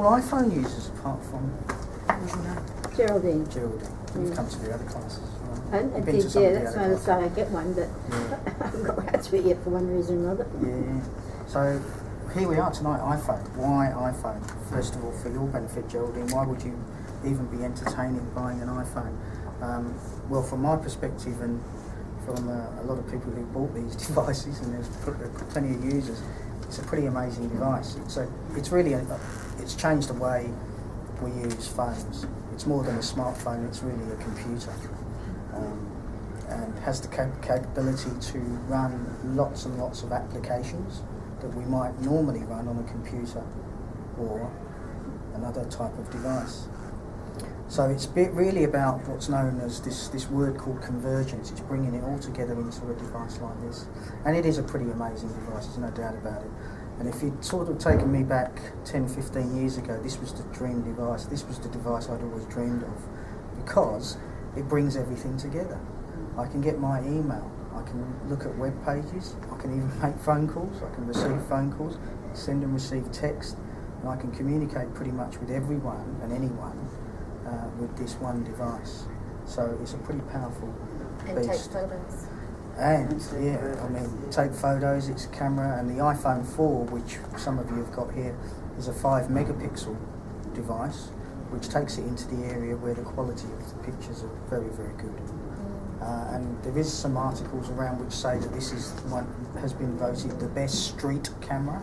iPhone users apart from Geraldine. You've come to the other classes. I did, that's why I decided I'd get one, but I haven't got around to it yet for one reason or another. Yeah. So here we are tonight, iPhone. Why iPhone? First of all, for your benefit, Geraldine, why would you even be entertaining buying an iPhone? Well, from my perspective and from a lot of people who bought these devices, and there's plenty of users, it's a pretty amazing device. It's changed the way we use phones. It's more than a smartphone, it's really a computer. And has the capability to run lots and lots of applications that we might normally run on a computer or another type of device. So it's really about what's known as this word called convergence. It's bringing it all together into a device like this. And it is a pretty amazing device, there's no doubt about it. And if you'd sort of taken me back 10, 15 years ago, this was the dream device. This was the device I'd always dreamed of, because it brings everything together. I can get my email, I can look at web pages, I can even make phone calls, I can receive phone calls, send and receive text, and I can communicate pretty much with everyone and anyone with this one device. So it's a pretty powerful and beast. Take photos. And yeah, I mean, take photos, it's a camera, and the iPhone 4, which some of you have got here, is a 5 megapixel device, which takes it into the area where the quality of the pictures are very, very good. And there is some articles around which say that this is has been voted the best street camera.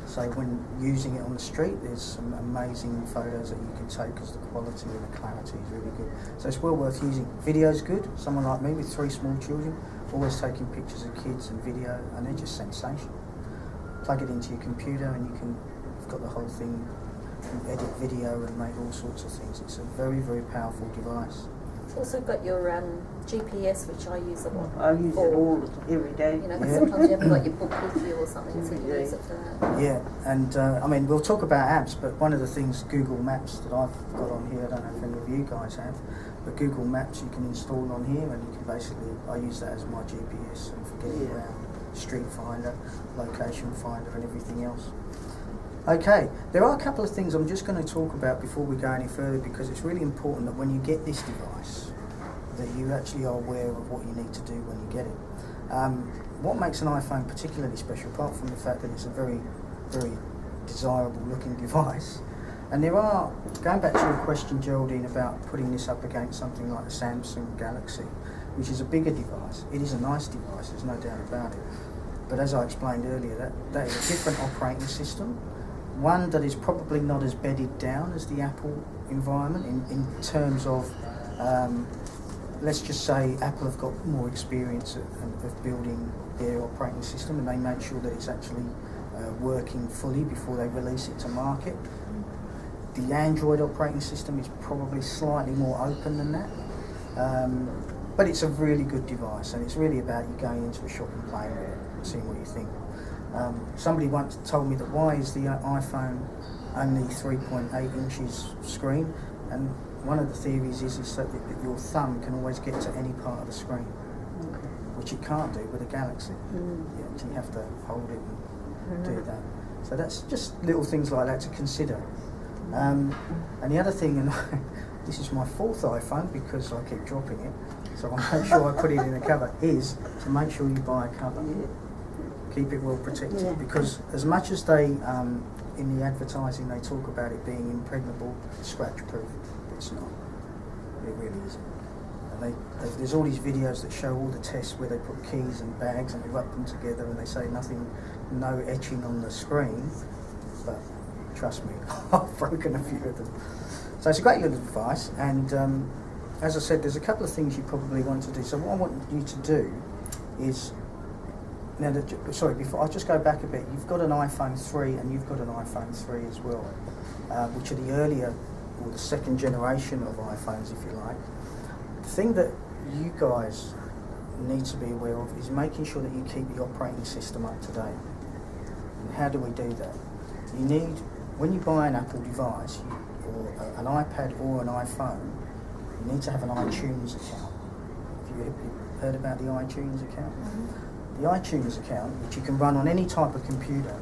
So when using it on the street, there's some amazing photos that you can take because the quality and the clarity is really good. So it's well worth using. Video's good. Someone like me with 3 small children, always taking pictures of kids and video, and they're just sensational. Plug it into your computer and you've got the whole thing, you can edit video and make all sorts of things. It's a very, very powerful device. It's also got your GPS, which I use a lot. I use it every day. You know, because sometimes you haven't got your book with you or something, so you use it for that. Yeah, and I mean, we'll talk about apps, but one of the things, Google Maps, that I've got on here, I don't know if any of you guys have, but Google Maps you can install on here, and you can basically, I use that as my GPS and for getting around, Street Finder, Location Finder, and everything else. Okay, there are a couple of things I'm just going to talk about before we go any further, because it's really important that when you get this device, that you actually are aware of what you need to do when you get it. What makes an iPhone particularly special, apart from the fact that it's a very, very desirable looking device, and there are, going back to your question, Geraldine, about putting this up against something like the Samsung Galaxy, which is a bigger device. It is a nice device, there's no doubt about it. But as I explained earlier, that is a different operating system. One that is probably not as bedded down as the Apple environment in terms of, let's just say Apple have got more experience of building their operating system, and they make sure that it's actually working fully before they release it to market. The Android operating system is probably slightly more open than that, but it's a really good device, and it's really about you going into a shop and playing with it and seeing what you think. Somebody once told me that why is the iPhone only 3.8 inches screen, and one of the theories is that your thumb can always get to any part of the screen, which it can't do with a Galaxy. You have to hold it and do that. So that's just little things like that to consider. And the other thing, and this is my 4th iPhone because I keep dropping it, so I'll make sure I put it in a cover, is to make sure you buy a cover. Keep it well protected, because as much as they, in the advertising, they talk about it being impregnable, scratch-proof, it's not. It really isn't. And there's all these videos that show all the tests where they put keys and bags and they rub them together and they say no etching on the screen, but trust me, I've broken a few of them. So it's a great little device, and as I said, there's a couple of things you probably want to do. So what I want you to do is, before I just go back a bit, you've got an iPhone 3 and you've got an iPhone 3 as well, which are the earlier, or the second generation of iPhones, if you like. The thing that you guys need to be aware of is making sure that you keep the operating system up to date. And how do we do that? You need, when you buy an Apple device, or an iPad or an iPhone, you need to have an iTunes account. Have you heard about the iTunes account? The iTunes account, which you can run on any type of computer,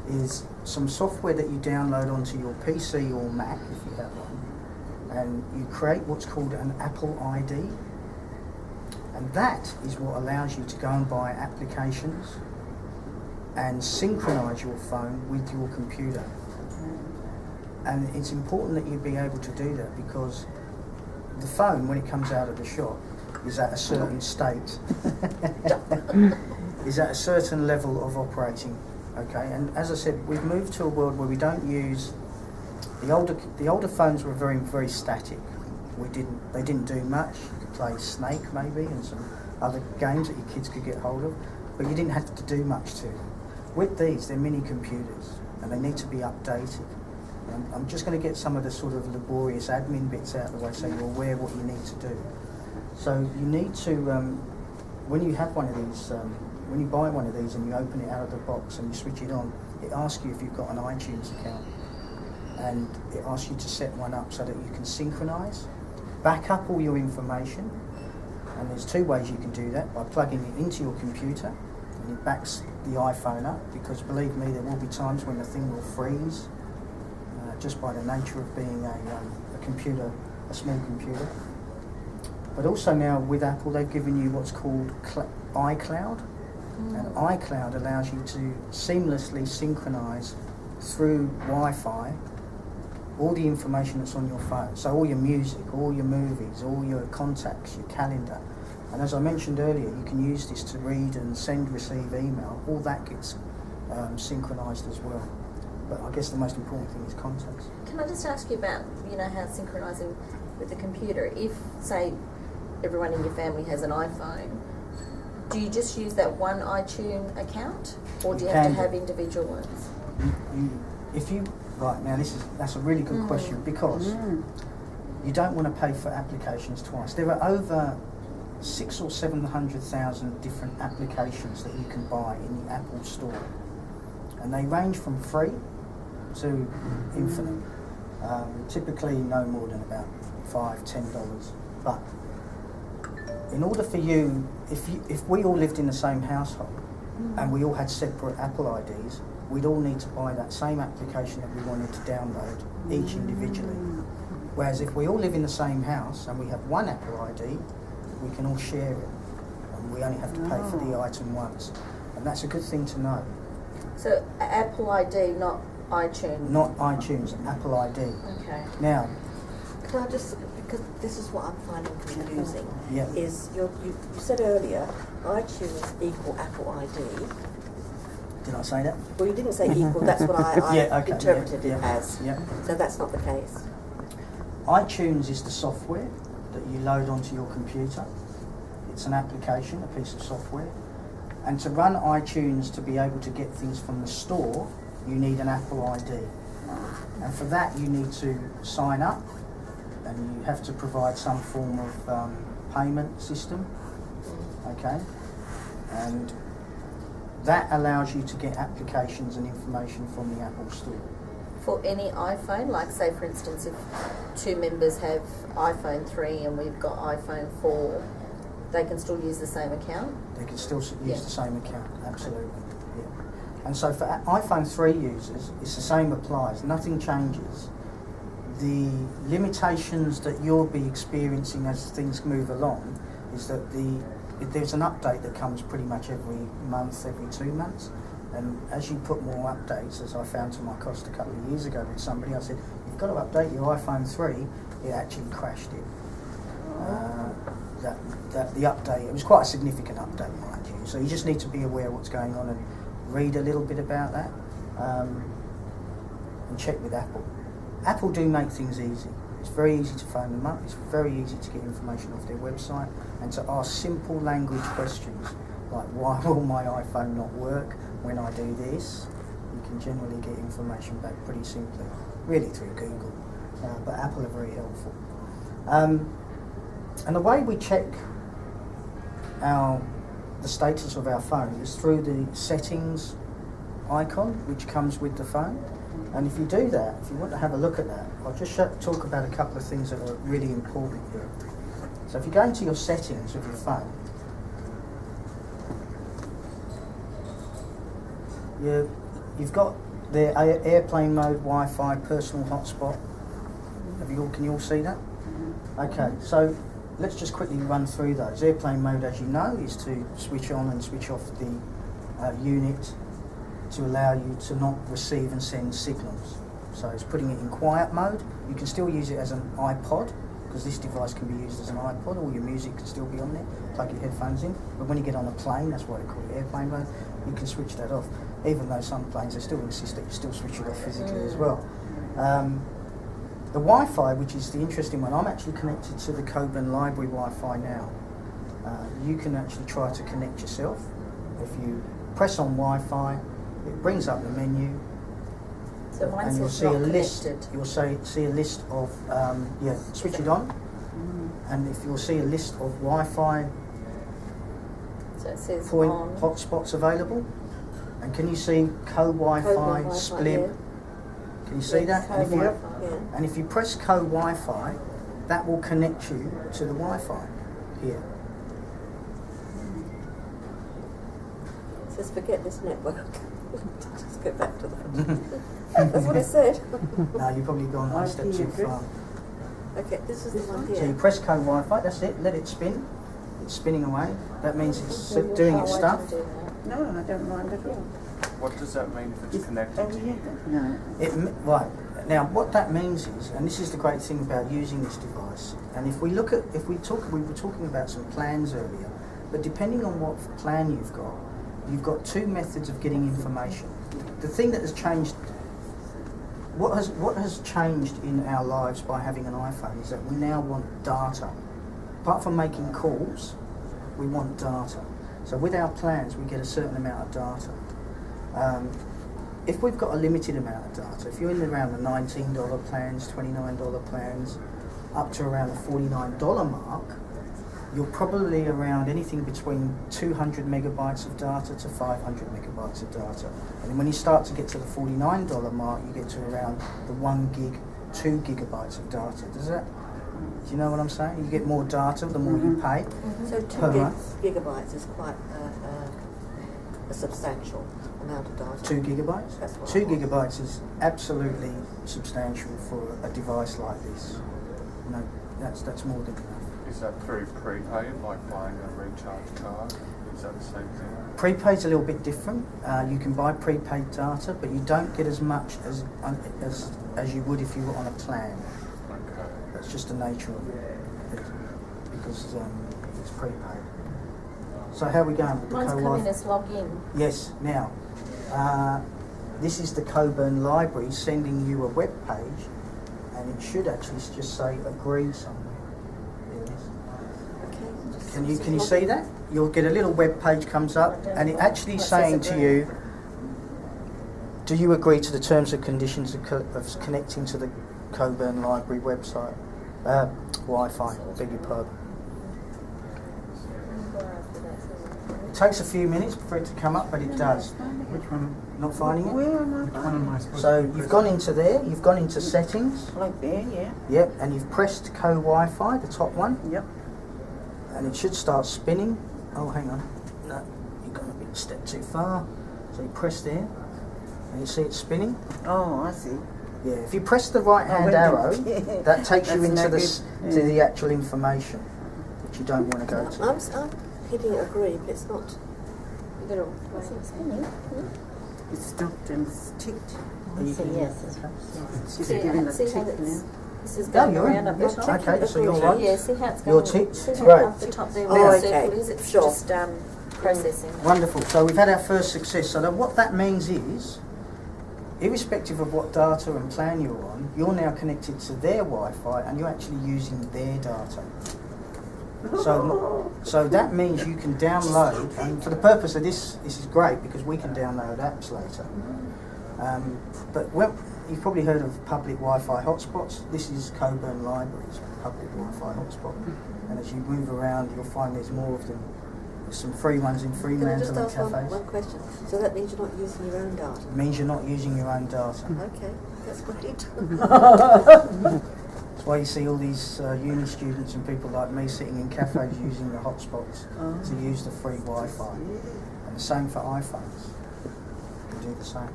is some software that you download onto your PC or Mac, if you have one, and you create what's called an Apple ID, and that is what allows you to go and buy applications and synchronize your phone with your computer. And it's important that you be able to do that, because the phone, when it comes out of the shop, is at a certain state, is at a certain level of operating. Okay, and as I said, we've moved to a world where we don't use the older phones were very static. They didn't do much. You could play Snake maybe and some other games that your kids could get hold of, but you didn't have to do much to them. With these, they're mini computers and they need to be updated. I'm just going to get some of the sort of laborious admin bits out of the way so you're aware what you need to do. So you need to, when you have one of these, when you buy one of these and you open it out of the box and you switch it on, it asks you if you've got an iTunes account, and it asks you to set one up so that you can synchronize, back up all your information, and there's two ways you can do that: by plugging it into your computer, and it backs the iPhone up, because believe me, there will be times when the thing will freeze, just by the nature of being a computer, a small computer. But also now with Apple, they've given you what's called iCloud. And iCloud allows you to seamlessly synchronize through Wi-Fi all the information that's on your phone. So all your music, all your movies, all your contacts, your calendar. And as I mentioned earlier, you can use this to read and send, receive email. All that gets synchronized as well. But I guess the most important thing is contacts. Can I just ask you about, how synchronising with the computer? If, say, everyone in your family has an iPhone, do you just use that one iTunes account, or do you have to have individual ones? Right, now that's a really good question, because you don't want to pay for applications twice. There are over 600,000 or 700,000 different applications that you can buy in the Apple Store, and they range from free to infinite. Typically no more than about $5-10. But in order for you, if we all lived in the same household and we all had separate Apple IDs, we'd all need to buy that same application that we wanted to download each individually. Whereas if we all live in the same house and we have one Apple ID, we can all share it, and we only have to pay for the item once. And that's a good thing to know. So Apple ID, not iTunes? Not iTunes, Apple ID. Okay. Now, Can I just, because this is what I'm finding confusing, Yeah. is you said earlier iTunes equal Apple ID. did I say that? Well, you didn't say equal, that's what I interpreted it as. Yeah. So that's not the case. iTunes is the software that you load onto your computer. It's an application, a piece of software. And to run iTunes, to be able to get things from the store, you need an Apple ID. And for that, you need to sign up, and you have to provide some form of payment system. Okay? And that allows you to get applications and information from the Apple Store. For any iPhone, like say for instance if two members have iPhone 3 and we've got iPhone 4, they can still use the same account? They can still use the same account, absolutely. Yeah. And so for iPhone 3 users, it's the same applies, nothing changes. The limitations that you'll be experiencing as things move along is that there's an update that comes pretty much every month, every 2 months. And as you put more updates, as I found to my cost a couple of years ago with somebody, I said, you've got to update your iPhone 3. It actually crashed it. The update, it was quite a significant update, mind you. So you just need to be aware of what's going on and read a little bit about that, and check with Apple. Apple do make things easy. It's very easy to phone them up. It's very easy to get information off their website and to ask simple language questions like, why will my iPhone not work when I do this? You can generally get information back pretty simply, really through Google, but Apple are very helpful. And the way we check the status of our phone is through the settings icon which comes with the phone. And if you do that, if you want to have a look at that, I'll just talk about a couple of things that are really important here. So if you go into your settings of your phone, you've got the airplane mode, Wi-Fi, personal hotspot. Can you all see that? Okay, so let's just quickly run through those. Airplane mode, as you know, is to switch on and switch off the unit to allow you to not receive and send signals. So it's putting it in quiet mode. You can still use it as an iPod, because this device can be used as an iPod. All your music can still be on there. Plug your headphones in. But when you get on a plane, that's why they call it airplane mode, you can switch that off. Even though some planes, they still insist that you still switch it off physically as well. The Wi-Fi, which is the interesting one, I'm actually connected to the Cockburn Library Wi-Fi now. You can actually try to connect yourself. If you press on Wi-Fi, it brings up the menu, So mine and you'll says see a not list. connected. You'll see a list of switch it on, and if you'll see a list of Wi-Fi So it says point on. hotspots available, and can you see co-Wi-Fi, Co-Wi-Fi, split? yeah. Can you see that? And if you, Yeah. and if you press co-Wi-Fi, that will connect you to the Wi-Fi here. It says forget this network. Just go back to the. That's what it said. No, you've probably gone one step too far. Okay, this is the one So you here. press co-Wi-Fi, that's it, let it spin. It's spinning away. That means it's Then doing you'll its show stuff. I can do that. No, I don't mind at all. What does that mean if it's connected Oh, to yeah. you? No. Right, now what that means is, and this is the great thing about using this device, and if we were talking about some plans earlier, but depending on what plan you've got two methods of getting information. The thing that has changed, what has changed in our lives by having an iPhone is that we now want data. Apart from making calls, we want data. So with our plans, we get a certain amount of data. If we've got a limited amount of data, if you're in around the $19 plans, $29 plans, up to around the $49 mark, you're probably around anything between 200 megabytes of data to 500 megabytes of data. And when you start to get to the $49 mark, you get to around the 1 gig, 2 gigabytes of data. Do you know what I'm saying? You get more data the more you pay. So 2 Per month. gigabytes is quite a substantial amount of data. 2 gigabytes? That's what 2 I want. gigabytes is absolutely substantial for a device like this. You know, that's more than enough. Is that through prepaid, like buying a recharge card? Is that the same thing? Prepaid's a little bit different. You can buy prepaid data, but you don't get as much as you would if you were on a plan. Okay. That's just the nature of it, because it's prepaid. So how are we going with the Mine's co-Wi-Fi? coming as log in. Yes. Now, this is the Cockburn Library sending you a web page, and it should actually just say agree somewhere. There it is. Okay. Can you see that? You'll get a little web page comes up, and it actually What saying says to you, do you agree to the terms and conditions of connecting to the Cockburn Library website? Wi-Fi, beg your pardon. It takes a few minutes for it to come up, but it does. Which one? Not finding it? Where am I? Which one am I supposed So to you've press? gone into there, you've gone into settings, Like there, yeah. yep, and you've pressed co-Wi-Fi, the top one, Yep. and it should start spinning. Oh, hang on. No, you've gone a bit step too far. So you press there, and you see it spinning. Oh, I see. Yeah, if you press the right hand wait, arrow, yeah. that takes you That's into no the good. to the actual information, which you don't want to go to. I'm hitting agree, but it's not. You gotta what's it spinning? It's stopped and it's ticked. Are you getting yes, it? It's just See, giving a see tick how now. it's, this is No, going you're around in. up the Yes, top. okay, so you're right. Yeah, see how it's You're going. ticked. See how Great. up the top there Oh, where the okay. circle is? It's Sure. just processing. Wonderful. So we've had our first success. So what that means is, irrespective of what data and plan you're on, you're now connected to their Wi-Fi and you're actually using their data. So that means you can download, and for the purpose of this is great because we can download apps later. You've probably heard of public Wi-Fi hotspots. This is Cockburn Library's public Wi-Fi hotspot. And as you move around, you'll find there's more of them. There's some free ones in Can I Fremantle just and ask cafes. one question? So that means you're not using your own data? It means you're not using your own data. Okay, that's great. That's why you see all these uni students and people like me sitting in cafes using the hotspots to use the free Wi-Fi. And the same for iPhones. You do the same.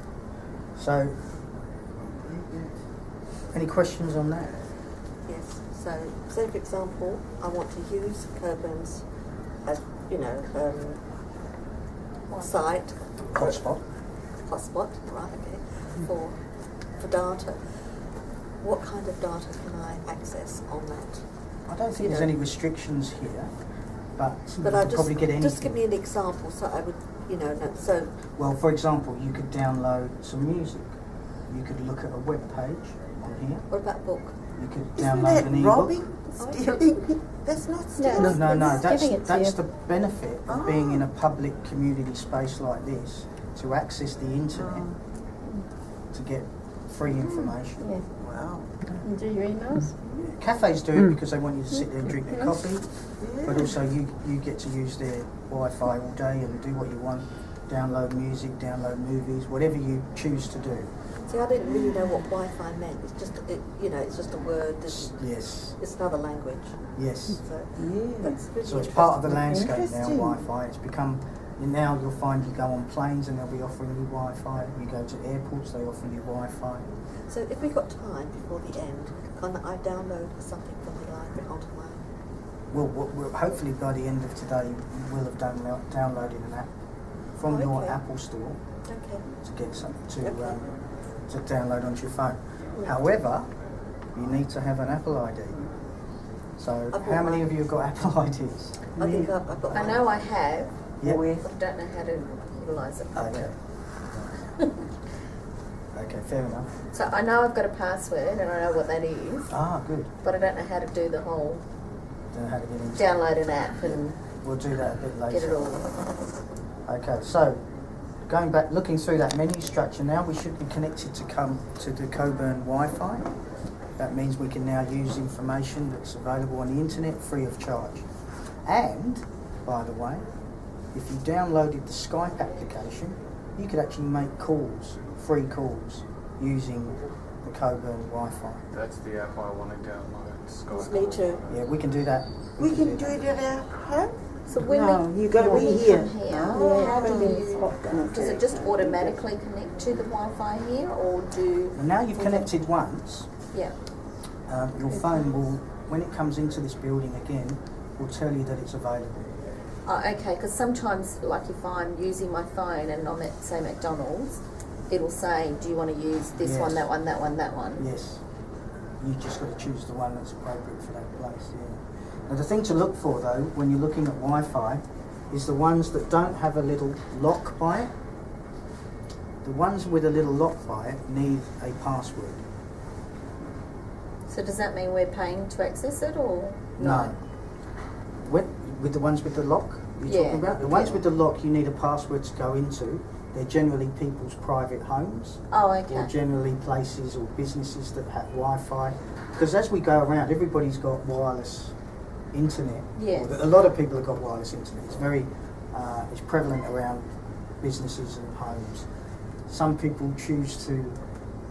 So, any questions on that? Yes. So, say for example, I want to use Cockburn's as site Hotspot. hotspot, right? Okay, for data. What kind of data can I access on that? I don't think there's any restrictions here, but you But I could probably get anything. just give me an example, so I would, so Well, for example, you could download some music. You could look at a web page on here. what about book? You could Isn't download that an ebook. robbing? Stealing? That's not stealing. No, It's giving it to that's you. the benefit of being in a public community space like this, to access the internet, to get free information. Yeah. Wow. And do your emails? Cafes do it because they want you to sit there and drink their coffee, but also you get to use their Wi-Fi all day and do what you want, download music, download movies, whatever you choose to do. See, I didn't really know what Wi-Fi meant. It's just, it's just a word. Yes, It's another language. yes. So Yeah. that's really So it's part of the interesting. landscape now, Interesting. Wi-Fi. It's become, now you'll find you go on planes and they'll be offering you Wi-Fi. You go to airports, they offer you Wi-Fi. So if we've got time before the end, can I download something from the library onto my... Well, hopefully by the end of today, you will have downloaded an app from your Okay. Apple store Okay. to get something Okay. to download onto your phone. Yeah. However, you need to have an Apple ID. So I've got how many mine. of you have got Apple IDs? I think I've got I one. know I have, Yep. but I don't know how to utilise it. Okay. Okay, fair enough. So I know I've got a password and I know what that is, Ah, good. but I don't know how to do the whole Don't know how to get into download an app and We'll do that a bit later. get it all. Okay, so going back, looking through that menu structure now, we should be connected to the Cockburn Wi-Fi. That means we can now use information that's available on the internet free of charge. And, by the way, if you downloaded the Skype application, you could actually make calls, free calls, using the Cockburn Wi-Fi. That's the app I want to download. Skype. Me too. Yeah, we can do that. We can do it at our home? So when No, we you got to when be we here. come here, Yeah, how do from the you, spot. does it just automatically connect to the Wi-Fi here, or do, And now you've connected once, yeah, your phone will, when it comes into this building again, will tell you that it's available. oh, okay, because sometimes, like if I'm using my phone and I'm at, say, McDonald's, it'll say, do you want to use this Yes. one, that one, that one, that one? Yes. You just got to choose the one that's appropriate for that place, yeah. Now the thing to look for though, when you're looking at Wi-Fi, is the ones that don't have a little lock by it. The ones with a little lock by it need a password. So does that mean we're paying to access it, or No. With the ones with the lock you're Yeah, talking about? The ones yeah. with the lock you need a password to go into. They're generally people's private homes. Oh, Or okay. generally places or businesses that have Wi-Fi. Because as we go around, everybody's got wireless internet. Yes. Or a lot of people have got wireless internet. It's very, it's prevalent around businesses and homes. Some people choose to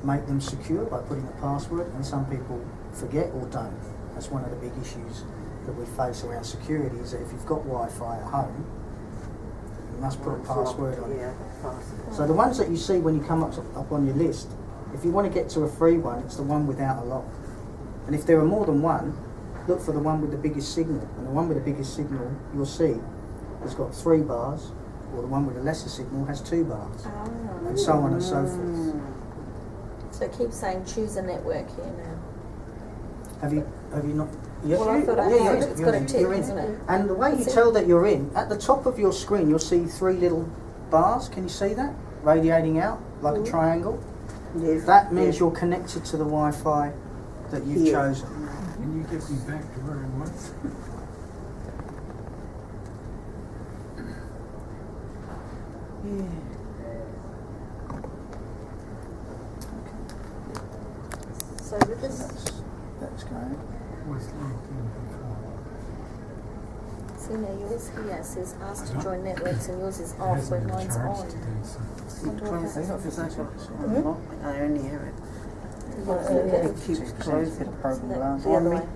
make them secure by putting a password, and some people forget or don't. That's one of the big issues that we face around security, is that if you've got Wi-Fi at home, you must put a password on it. Yeah, password. So the ones that you see when you come up on your list, if you want to get to a free one, it's the one without a lock. And if there are more than one, look for the one with the biggest signal. And the one with the biggest signal, you'll see, has got 3 bars, or the one with the lesser signal has 2 bars, and so on and so forth. So it keeps saying choose a network here now. Have you not? Yes, Well, I thought I you're had. in. It's You're got a in. tick, You're in. isn't it? And the way you That's it. tell that you're in, at the top of your screen, you'll see 3 little bars. Can you see that? Radiating out like a triangle. Yes. That means yes. you're connected to the Wi-Fi that you've Here. chosen. Can you get me back to where I was? So with this, That's great. Was LinkedIn before. See now yours here says ask to join networks and yours is off when mine's on. It closes off as I got Mm-hmm. I only have it. Okay. It keeps closing. The other way.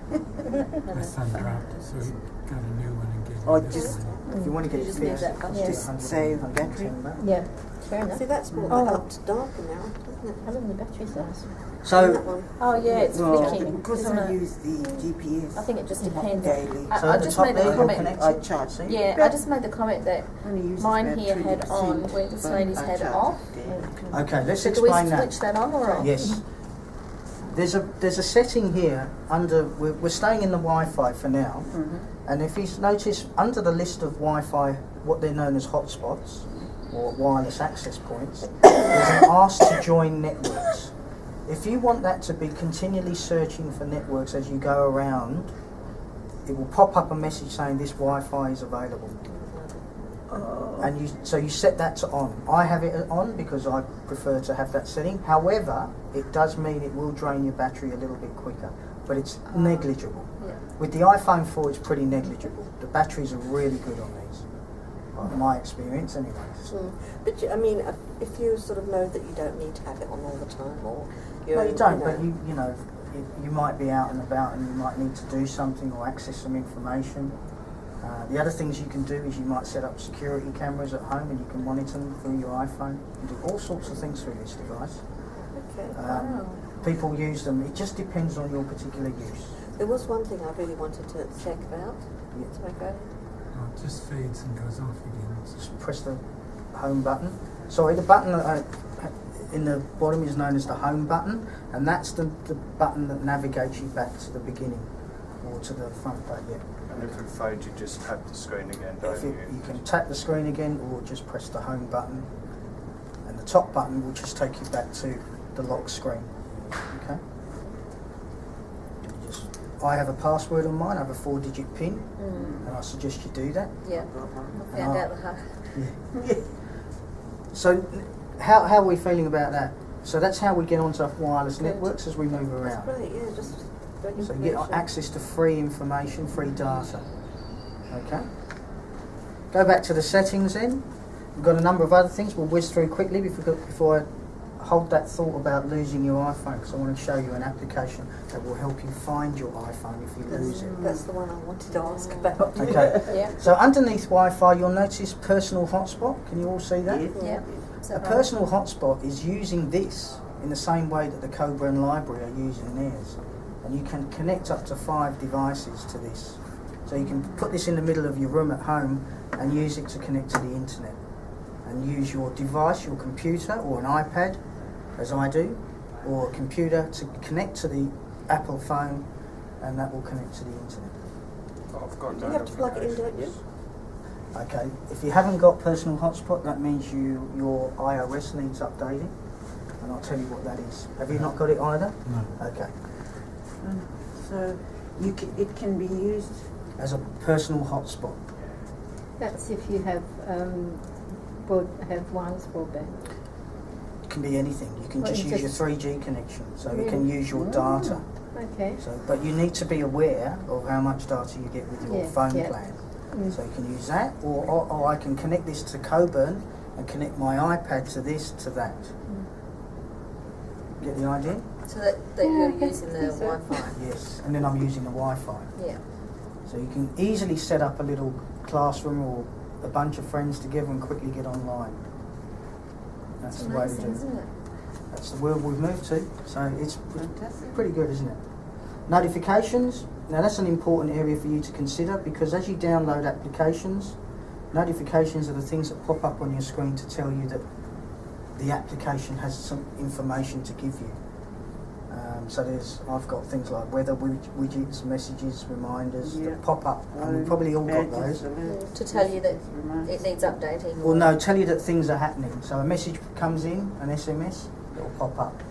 My son dropped it, so he got a new one and gave me Oh, this just one. If you want to get You it just need fixed, that it's function. just Just save 110 battery. baht. Yeah, fair enough. See, that's brought Oh. that up to darker now, doesn't it? How long the batteries last? That So, one. Oh yeah, it's Well, flicking. because isn't I it? use the GPS I think it just depends. daily. I so at the just top made there, a you're comment. connected. I charge. See? Yeah, I just made the comment that Only uses mine about here had 20%, on where this but lady's I had charge off. daily. Okay, let's So do we explain switch that on or off? Yes. There's a setting here under, we're staying in the Wi-Fi for now, and if you notice under the list of Wi-Fi, what they're known as hotspots, or wireless access points, there's an ask to join networks. If you want that to be continually searching for networks as you go around, it will pop up a message saying this Wi-Fi is available. And so you set that to on. I have it on because I prefer to have that setting. However, it does mean it will drain your battery a little bit quicker, but it's negligible. Yeah. With the iPhone 4, it's pretty negligible. The batteries are really good on these, in my experience anyways. But I mean, if you sort of know that you don't need to have it on all the time, or No, you don't, but you know, you might be out and about and you might need to do something or access some information. The other things you can do is you might set up security cameras at home and you can monitor them through your iPhone. You can do all sorts of things through this device. Okay. People use them, it just depends on your particular use. There was one thing I really wanted to check about. Yeah. So I go. Oh, it just fades and goes off again. Just press the home button. Sorry, the button in the bottom is known as the home button, and that's the button that navigates you back to the beginning or to the front page. Yeah. And if it fades, you just tap the screen again, If don't it, you? you can tap the screen again or just press the home button, and the top button will just take you back to the lock screen. Okay. I have a password on mine. I have a 4-digit PIN, and I suggest you do that. Yeah. I found out the hard. Yeah. So, how are we feeling about that? So that's how we get onto wireless networks as we move That's around. brilliant. Yeah, just great So you information. get access to free information, free data. Okay. Go back to the settings then. We've got a number of other things we'll whiz through quickly before I hold that thought about losing your iPhone, because I want to show you an application that will help you find your iPhone if you lose it. That's the one I wanted to ask about. Okay. Yeah. So underneath Wi-Fi, you'll notice personal hotspot. Can you all see that? Yeah. Is A that right? personal hotspot is using this in the same way that the Cockburn library are using theirs. And you can connect up to 5 devices to this. So you can put this in the middle of your room at home and use it to connect to the internet. And use your device, your computer or an iPad, as I do, or a computer to connect to the Apple phone, and that will connect to the internet. I've got You have to plug it in, don't you? Okay, if you haven't got personal hotspot, that means your iOS needs updating, and I'll tell you what that is. Have you not got it either? No. Okay. So it can be used. As a personal hotspot. That's if you have wireless broadband. It can be anything. You can Well, just it's use your just- 3G connection, so you Really? can use your data. Okay. So, but you need to be aware of how much data you get with your Yeah, phone yeah. plan. So you can use that, or I can connect this to Cockburn and connect my iPad to this, to that. Get the idea? So that you're okay. using the So- Wi-Fi. Yes, and then I'm using the Wi-Fi. Yeah. So you can easily set up a little classroom or a bunch of friends together and quickly get online. That's It's the way to amazing, do it. isn't it? That's the world we've moved to. So it's pretty good, isn't it? Notifications. Now that's an important area for you to consider, because as you download applications, notifications are the things that pop up on your screen to tell you that the application has some information to give you. So I've got things like weather widgets, messages, reminders Yeah. that pop up, and we've probably all got those. To tell you that it needs updating. Well, no, tell you that things are happening. So a message comes in, an SMS, it will pop up.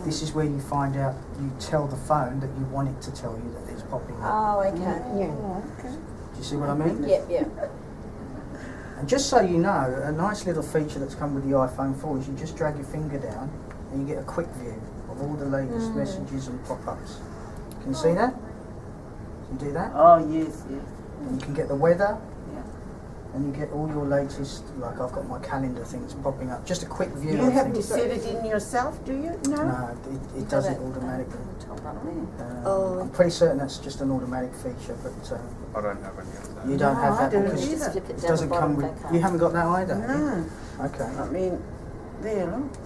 This is where you find out, you tell the phone that you want it to tell you that it's popping up. Oh, okay. Yeah. Do you see what I mean? Yep, yep. And just so you know, a nice little feature that's come with the iPhone 4 is you just drag your finger down and you get a quick view of all the latest messages and pop-ups. Can you see that? Can you do that? Oh yes, yes. And you can get the weather, Yeah. and you get all your latest, like I've got my calendar things popping up, just a quick view You of have to things. set it in yourself, do you? No? No, it does it automatically. Oh. I'm pretty certain that's just an automatic feature, but I don't have any of that. you don't No, have I that don't because either. Flip it it down doesn't the bottom come with. back up. You haven't got that either. No. Okay. I mean, there, look.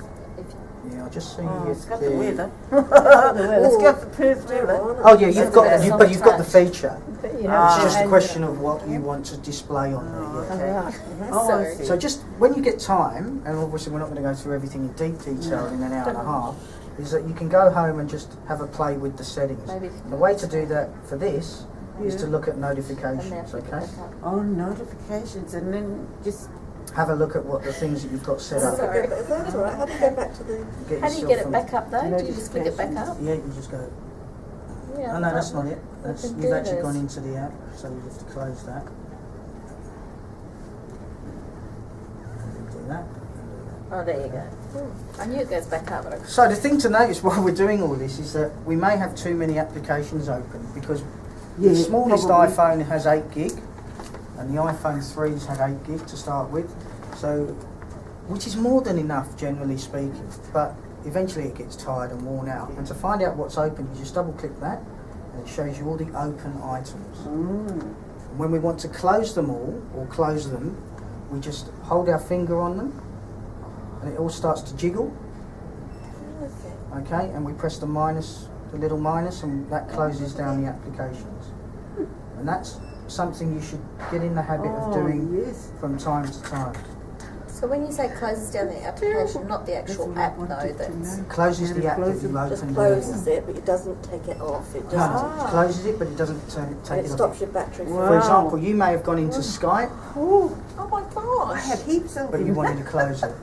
Yeah, I'll just see. Oh, if it's got the the- weather. It's got the Perth weather. Oh yeah, you've got, That's but you've got the soft feature. But you It's know, just a and- question of what you want to display on there. Yeah. Oh, right. Oh, I Sorry. see. So just when you get time, and obviously we're not going to go through everything in deep detail in an hour and a half, is that you can go home and just have a play with the settings. Maybe The way to do that for this is Yeah. to look at and now notifications, flip it okay? back up. Oh, notifications, and then just... Have a look at what the things that you've got set up. Sorry. That's all right. How do you go back to the... How do you get it back up though? Do you just click it back up? Yeah, you just go. Yeah. Oh no, that's not it. That's, can you've do actually this. gone into the app, so you have to close that. Do that. Oh, there you go. I knew it goes back up, but I So the thing to notice while we're doing all this is that we may have too many applications open because Yeah, the smallest probably. iPhone has 8 gig and the iPhone 3's had 8 gig to start with, so which is more than enough generally speaking, but eventually it gets tired and worn out. And to find out what's open, you just double click that and it shows you all the open items. And when we want to close them all or close them, we just hold our finger on them and it all starts to jiggle. Okay, and we press the minus, the little minus, and that closes down the applications. And that's something you should get in the habit of doing yes. from time to time. So when you say closes down the application, not the actual That's what I app though, wanted to that's... know. It closes Yeah, the app that close you it. opened. Just earlier. closes it, but it doesn't take it off. It just... No, it closes it, but it doesn't take And it it off. stops your battery from... Wow. For example, you may have gone into Skype, Oh, Oh my I had gosh! heaps of but you them. wanted to close it.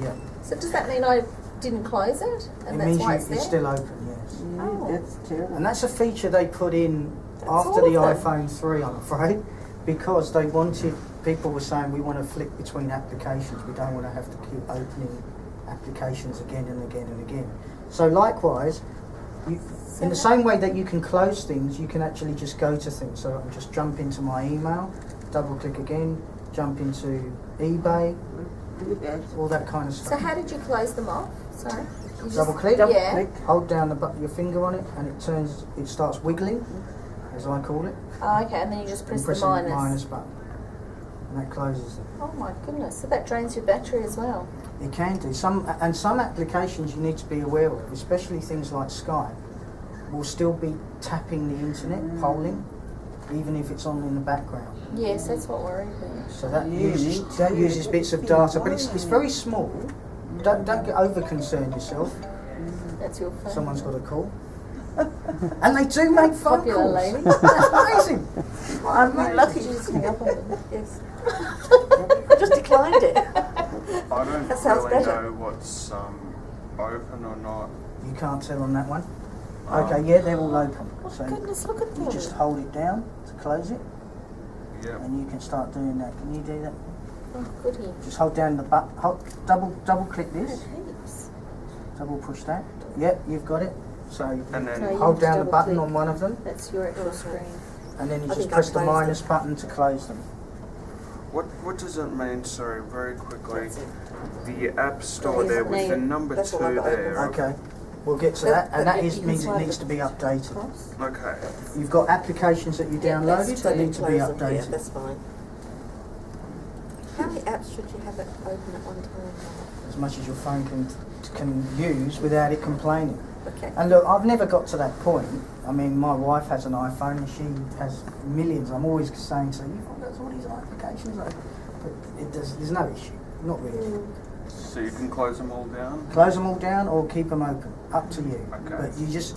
Yeah, So does that mean I didn't close it? And it that's means why it's there? it's still open. Yes, Yeah, Oh. that's terrible. and that's a feature they put in That's after the all of iPhone 3, I'm afraid, because they wanted. People were saying we want to flick between applications. We don't want to have to keep opening applications again and again and again. So likewise, you, in the same way that you can close things, you can actually just go to things. So I can just jump into my email, double click again, jump into eBay, Look at that. all that kind of So stuff. how did you close them off? Sorry? You just- Double click, Yeah. click. hold down your finger on it, and it starts wiggling, as I call it. Oh, okay, and then you just And press the press minus. the minus button, and that closes them. Oh my goodness, so that drains your battery as well. It can do. Some applications you need to be aware of, especially things like Skype, will still be tapping the internet, polling, even if it's on in the background. Yes, that's what worried me. So that Yeah, uses me that too. uses bits of Be data, but it's worrying. very small. Don't get over concerned yourself. That's your phone. Someone's got a call, and they do make phone Popular calls. lady. That's amazing. I'm not lucky. Did you just hang up on them? Yes. I just declined it. I don't That sounds really better. know what's open or not. You can't tell on that one. Okay, yeah, they're all open. So Goodness, look at you them. just hold it down to close it, Yeah. and you can start doing that. Can you do that? Oh, goody. Just hold down the button. Double click this. Heaps. Double push that. Yep, you've got it. So And then So you hold have to down the double button click. on one of them, That's your actual screen. and then you I just think I press the closed minus it. button to close them. what does it mean? Sorry, very quickly. That's it. The app store Yes, there with the name. number That's 2 what I've got there. Okay, we'll get to That- that, and that that you is, can means it slide needs it to be updated. Across. Okay. You've got applications that you downloaded that's that true. need to be Close them here, updated. that's fine. How many apps should you have it open at one time? As much as your phone can use without it complaining. Okay. And look, I've never got to that point. I mean, my wife has an iPhone and she has millions. I'm always saying to her, you've got all these applications open. But there's no issue, not really. So you can close them all down? Close them all down or keep them open, up to you. Okay. But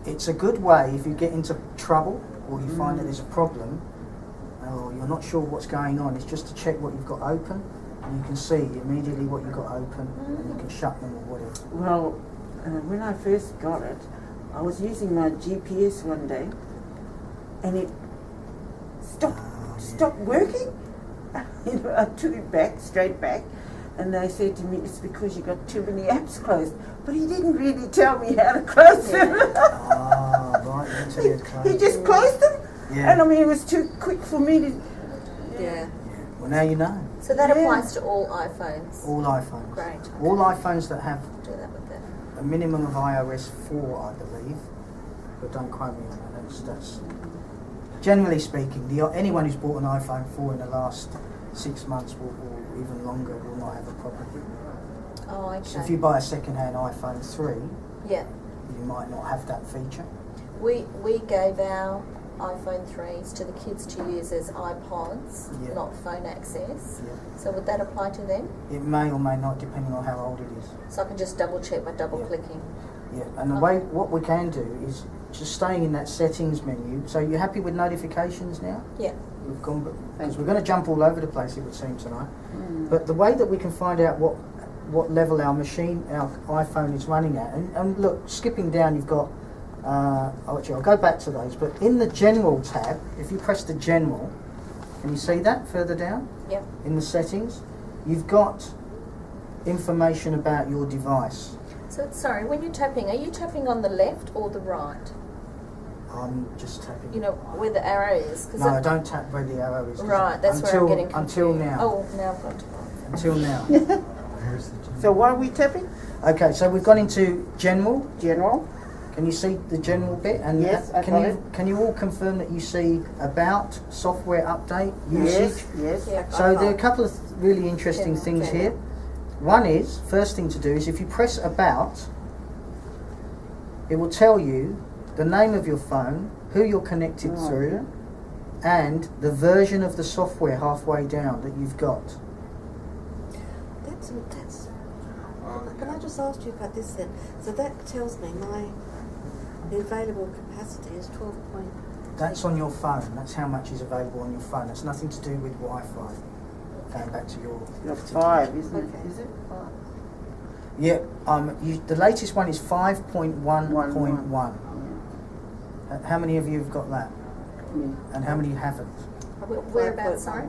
it's a good way if you get into trouble or you find that there's a problem or you're not sure what's going on, it's just to check what you've got open and you can see immediately what you've got open and you can shut them or whatever. Well, when I first got it, I was using my GPS one day, and it stopped working. You know, I took it back, straight back, and they said to me, "It's because you got too many apps closed." But he didn't really tell me how to close them. Ah, right, you until you had closed. He just closed them, Yeah. and I mean, it was too quick for me to. Yeah. Well, now you know. So that applies to all iPhones. All iPhones. Great. All iPhones that have Do that with that. a minimum of iOS 4, I believe, but don't quote me on that. That's generally speaking, anyone who's bought an iPhone 4 in the last 6 months or even longer will not have a problem. Oh, okay. So if you buy a second-hand iPhone 3, Yeah. you might not have that feature. We gave our iPhone 3s to the kids to use as iPods, Yeah. not phone access. Yeah. So would that apply to them? It may or may not, depending on how old it is. So I can just double check by double clicking. Yeah, and the way what we can do is just staying in that settings menu. So you're happy with notifications now? Yeah. We've gone because we're going to jump all over the place, it would seem tonight. But the way that we can find out what level our iPhone is running at, and look, skipping down, you've got. Actually, I'll go back to those. But in the General tab, if you press the General, can you see that further down? Yeah. In the settings, you've got information about your device. So sorry, when you're tapping, are you tapping on the left or the right? I'm just tapping. You know where the arrow is. 'Cause No, don't tap where the arrow is. Right, that's where I'm getting confused. Until now. Oh, now I've got to. Until now. Where's the So what are we tapping? Okay, so we've gone into General. General. Can you see the General bit? And Yes, I got it. can you all confirm that you see About, Software Update, Usage? Yes. Yeah. So there are a couple of really interesting General, things General. here. One is, first thing to do is if you press About, it will tell you the name of your phone, who you're connected through, and the version of the software halfway down that you've got. That's. Can I just ask you about this then? So that tells me the available capacity is 12 point. That's on your phone. That's how much is available on your phone. That's nothing to do with Wi-Fi. Going back to your... That's 5, isn't Okay. it? Is it 5? Yeah, the latest one is 5.1.1. How many of you have got that? Yeah. And how many haven't? Whereabouts, sorry?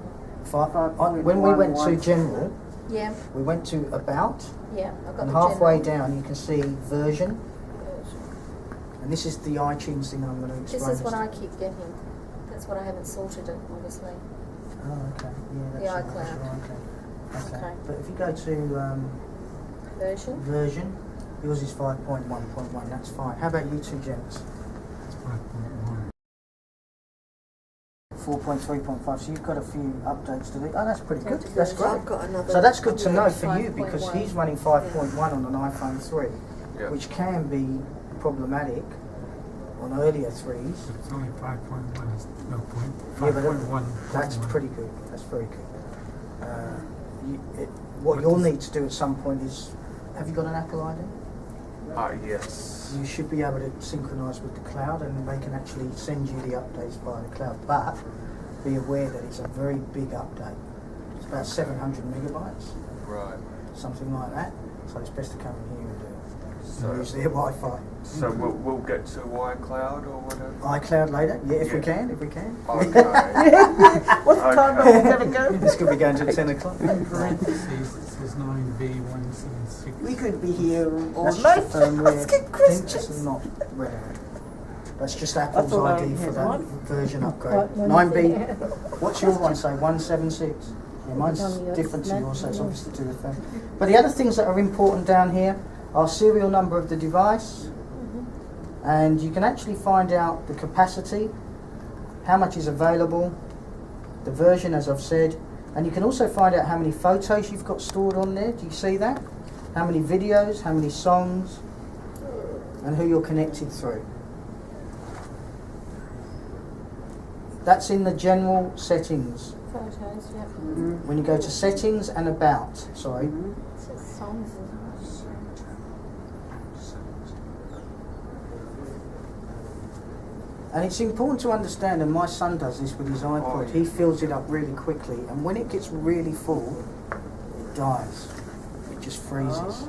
When we went to 5.1.1. General, Yeah. we went to About, Yeah. I've got and the halfway general. down you can see Version. And this is the iTunes thing I'm going to explain. This is what I keep getting. That's what I haven't sorted it, obviously. Oh, okay. Yeah, that's The your iCloud. iCloud. Okay. But if you go to Version. Version, yours is 5.1.1. That's fine. How about you two gents? It's 5.1. 4.3.5. So you've got a few updates to do. Oh, that's pretty good. That's great. I've got another. So that's good to know update, for you because 5.1. he's running 5.1 on an iPhone 3, Yeah. which can be problematic on earlier 3s. But it's only 5.1. It's no point. Yeah, but 5.1. that's pretty good. That's very good. What you'll need to do at some point is, have you got an Apple ID? Yes. You should be able to synchronise with the cloud and they can actually send you the updates via the cloud. But be aware that it's a very big update. It's about 700 megabytes, Right. something like that. So it's best to come in here and do it. So, Use their Wi-Fi. so we'll get to iCloud or whatever? iCloud later? Yeah, if we Yeah. can, if we can. Okay. What time are we going to go? This could be going to 10 o'clock. In parentheses, it says 9B176. We could be here all That's night. just a firmware Let's get thing. Christmas. That's not relevant. That's just Apple's thought I ID for had that one. version upgrade. What one 9B. is it? What's your one say? 176. Yeah, mine's It's on yours. different to No, yours, so it's no. obviously to do with that. But the other things that are important down here are serial number of the device, and you can actually find out the capacity, how much is available, the version, as I've said, and you can also find out how many photos you've got stored on there. Do you see that? How many videos, how many songs, and who you're connected through. That's in the general settings. Photos, yep. When you go to settings and about, sorry. It says songs as well. And it's important to understand, and my son does this with his iPod, he fills it up really quickly, and when it gets really full, it dies. It just freezes.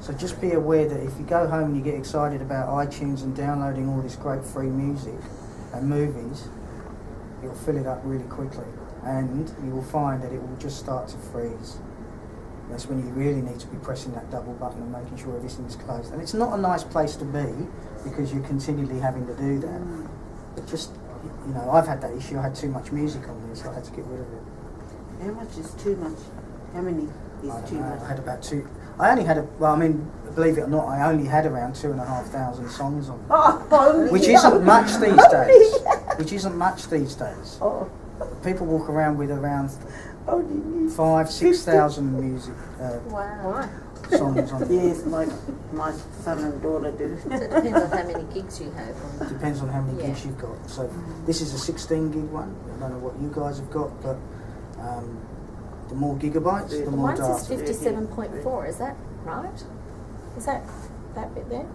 So just be aware that if you go home and you get excited about iTunes and downloading all this great free music and movies, it'll fill it up really quickly. And you will find that it will just start to freeze. That's when you really need to be pressing that double button and making sure everything is closed. And it's not a nice place to be because you're continually having to do that. But just, you know, I've had that issue. I had too much music on there, so I had to get rid of it. How much is too much? How many is I don't too know, much? I had about two. I only had believe it or not, I only had around 2,500 songs on. Only. Which isn't much these days. Which isn't much these days. Oh, People walk around with around only 5,000-6,000 music Wow. songs on. Yes, my son and daughter do. So it depends on how many gigs you have. It depends on how many Yeah. gigs you've got. So this is a 16 gig one. I don't know what you guys have got, but the more gigabytes, the more Mine says data. 57.4, is that right? Is that bit there?